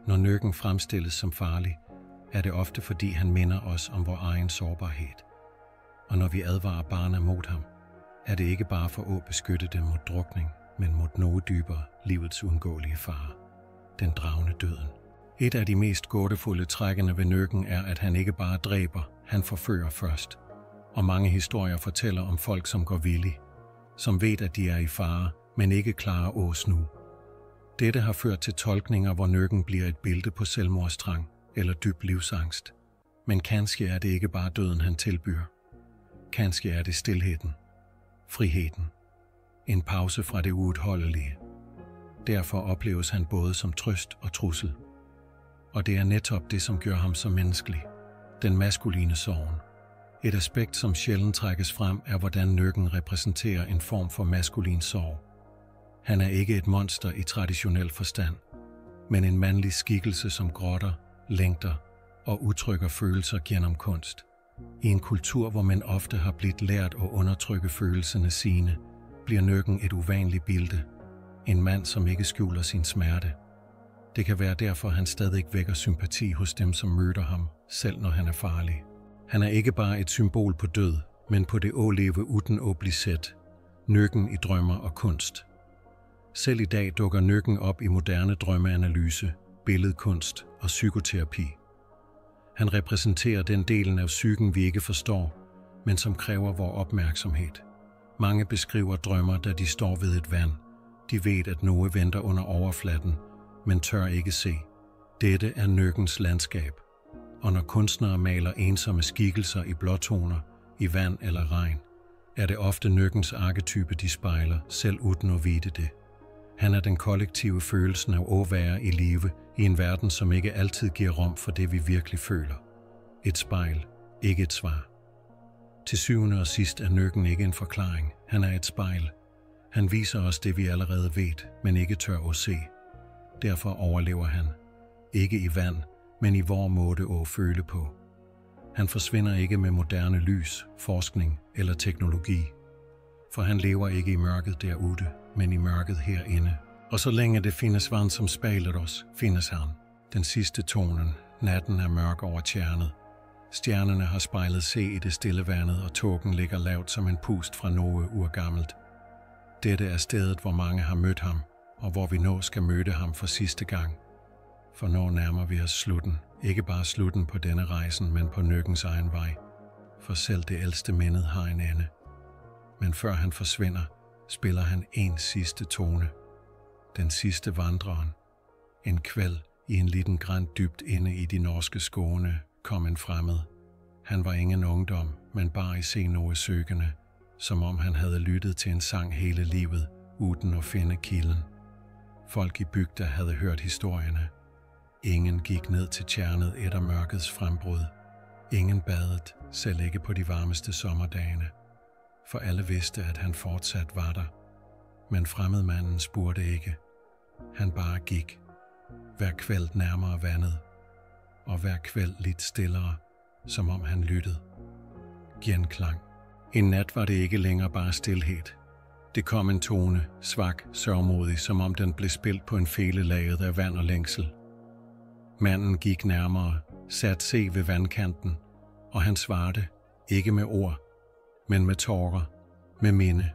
Når Nøkken fremstilles som farlig, er det ofte fordi han minder os om vor egen sårbarhed. Og når vi advarer barnet mod ham, er det ikke bare for at beskytte dem mod drukning, men mod noget dybere, livets uundgåelige fare. Den dragende døden. Et af de mest gådefulde trækkene ved Nøkken er, at han ikke bare dræber, han forfører først. Og mange historier fortæller om folk, som går villige, som ved, at de er i fare, men ikke klarer at snu. Dette har ført til tolkninger, hvor Nøkken bliver et billede på selvmordstrang eller dyb livsangst. Men kanskje er det ikke bare døden, han tilbyder. Kanskje er det stilheden, friheden, en pause fra det uudholdelige. Derfor opleves han både som trøst og trussel. Og det er netop det, som gør ham så menneskelig. Den maskuline sorgen. Et aspekt, som sjældent trækkes frem, er, hvordan Nøkken repræsenterer en form for maskulin sorg. Han er ikke et monster i traditionel forstand, men en mandlig skikkelse, som grotter, længter og udtrykker følelser gennem kunst. I en kultur, hvor man ofte har blivet lært at undertrykke følelserne sine, bliver Nøkken et uvanligt billede. En mand, som ikke skjuler sin smerte. Det kan være derfor, han stadig vækker sympati hos dem, som møder ham, selv når han er farlig. Han er ikke bare et symbol på død, men på det at leve uden at blive set. Nøkken i drømmer og kunst. Selv i dag dukker Nøkken op i moderne drømmeanalyse, billedkunst og psykoterapi. Han repræsenterer den delen af psyken, vi ikke forstår, men som kræver vores opmærksomhed. Mange beskriver drømmer, da de står ved et vand. De ved, at noget venter under overfladen, men tør ikke se. Dette er Nøkkens landskab. Og når kunstnere maler ensomme skikkelser i blåtoner, i vand eller regn, er det ofte Nøkkens arketype, de spejler, selv uden at vide det. Han er den kollektive følelsen af at være i live i en verden, som ikke altid giver rum for det, vi virkelig føler. Et spejl, ikke et svar. Til syvende og sidst er Nøkken ikke en forklaring. Han er et spejl. Han viser os det, vi allerede ved, men ikke tør at se. Derfor overlever han. Ikke i vand, men i vor måde at føle på. Han forsvinder ikke med moderne lys, forskning eller teknologi. For han lever ikke i mørket derude, men i mørket herinde. Og så længe det findes vand, som spejler os, findes han. Den sidste tonen, natten er mørk over tjernet. Stjernerne har spejlet se i det stille vandet, og tågen ligger lavt som en pust fra noget urgammelt. Dette er stedet, hvor mange har mødt ham, og hvor vi nå skal møde ham for sidste gang. For nå nærmer vi os slutten. Ikke bare slutten på denne rejsen, men på Nøkkens egen vej. For selv det ældste mindet har en ende. Men før han forsvinder, spiller han en sidste tone. Den sidste vandreren. En kvæld i en liten grænd dybt inde i de norske skåne kom en fremmed. Han var ingen ungdom, men bare i se noget søgende, som om han havde lyttet til en sang hele livet, uden at finde kilden. Folk i bygda havde hørt historierne. Ingen gik ned til tjernet efter mørkets frembrud. Ingen badet, selv ikke på de varmeste sommerdagene. For alle vidste, at han fortsat var der. Men fremmedmanden spurgte ikke. Han bare gik. Hver kvæld nærmere vandet. Og hver kvæld lidt stillere, som om han lyttede. Genklang. En nat var det ikke længere bare stilhed. Det kom en tone, svag, sørgmodig, som om den blev spillet på en fele laget af vand og længsel. Manden gik nærmere, sat se ved vandkanten, og han svarte, ikke med ord, men med tårer, med minde,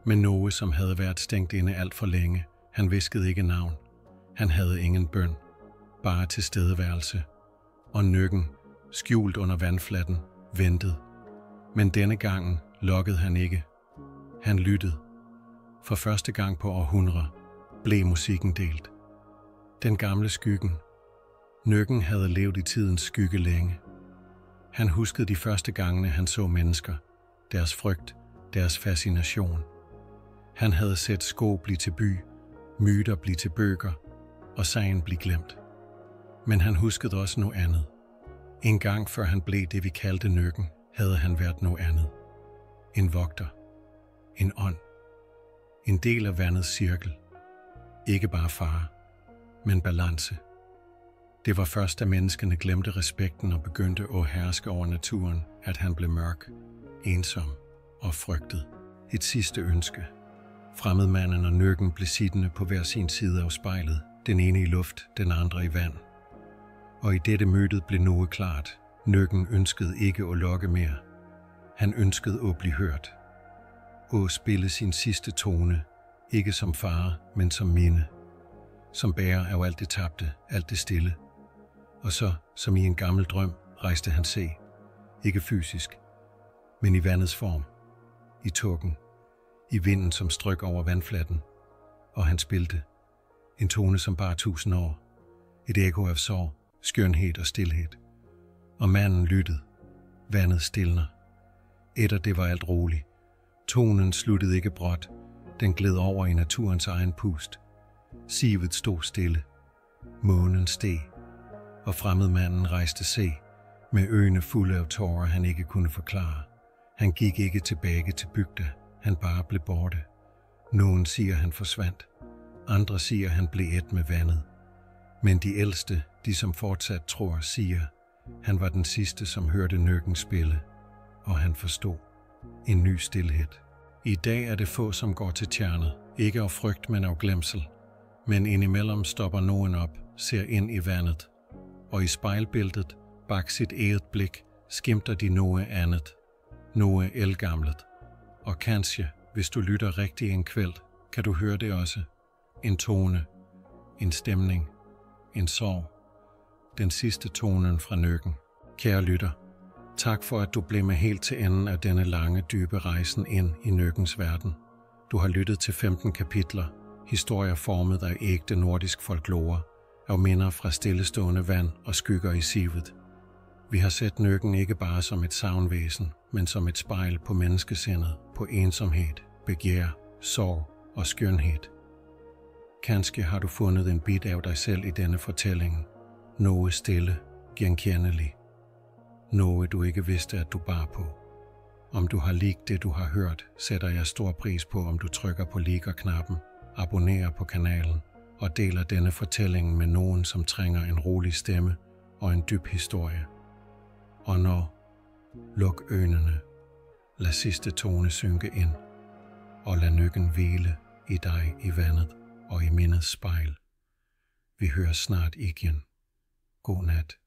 med noget, som havde været stængt inde alt for længe. Han hviskede ikke navn. Han havde ingen bøn, bare tilstedeværelse. Og Nøkken, skjult under vandflatten, ventede. Men denne gang lokkede han ikke. Han lyttede. For første gang på århundreder blev musikken delt. Den gamle skyggen. Nøkken havde levet i tidens skygge længe. Han huskede de første gangene, han så mennesker, deres frygt, deres fascination. Han havde set sko blive til by, myter blive til bøger, og sagen blive glemt. Men han huskede også noget andet. En gang før han blev det, vi kaldte Nøkken, havde han været noget andet. En vogter. En ånd. En del af vandets cirkel. Ikke bare fare, men balance. Det var først, da menneskene glemte respekten og begyndte at herske over naturen, at han blev mørk, ensom og frygtet. Et sidste ønske. Fremmedmanden og Nøkken blev siddende på hver sin side af spejlet, den ene i luft, den andre i vand. Og i dette møde blev noget klart. Nøkken ønskede ikke at lokke mere. Han ønskede at blive hørt. At spille sin sidste tone, ikke som fare, men som minde. Som bærer af alt det tabte, alt det stille. Og så, som i en gammel drøm, rejste han se. Ikke fysisk, men i vandets form. I tågen. I vinden, som strøk over vandflatten. Og han spilte. En tone, som bar 1000 år. Et ekko af sorg, skønhed og stilhed. Og manden lyttede. Vandet stilner. Etter det var alt roligt. Tonen sluttede ikke bråt. Den gled over i naturens egen pust. Sivet stod stille. Månen steg. Og fremmedmanden rejste se, med øjne fulde af tårer, han ikke kunne forklare. Han gik ikke tilbage til bygda. Han bare blev borte. Nogen siger, han forsvandt. Andre siger, han blev et med vandet. Men de ældste, de som fortsat tror, siger, han var den sidste, som hørte nøkken spille, og han forstod. En ny stilhed. I dag er det få, som går til tjernet, ikke af frygt, men af glemsel. Men indimellem stopper nogen op, ser ind i vandet, og i spejlbilledet, bak sit eget blik, skimter de noget andet, noget ældgamlet. Og kanskje, hvis du lytter rigtig en kvæld, kan du høre det også. En tone, en stemning, en sorg. Den sidste tonen fra nøkken. Kære lytter, tak for, at du blev med helt til enden af denne lange, dybe rejsen ind i nøkkens verden. Du har lyttet til 15 kapitler, historier formet af ægte nordisk folklore, af minder fra stillestående vand og skygger i sivet. Vi har set nøkken ikke bare som et savnvæsen, men som et spejl på menneskesindet, på ensomhed, begær, sorg og skønhed. Kanskje har du fundet en bid af dig selv i denne fortælling. Noget stille, genkendelig. Noget du ikke vidste, at du bar på. Om du har likt det, du har hørt, sætter jeg stor pris på, om du trykker på liker-knappen, abonnerer på kanalen og deler denne fortælling med nogen, som trænger en rolig stemme og en dyb historie. Og når, luk øjnene, lad sidste tone synke ind, og lad nøkken hvile i dig i vandet og i mindets spejl. Vi hører snart igen. God nat.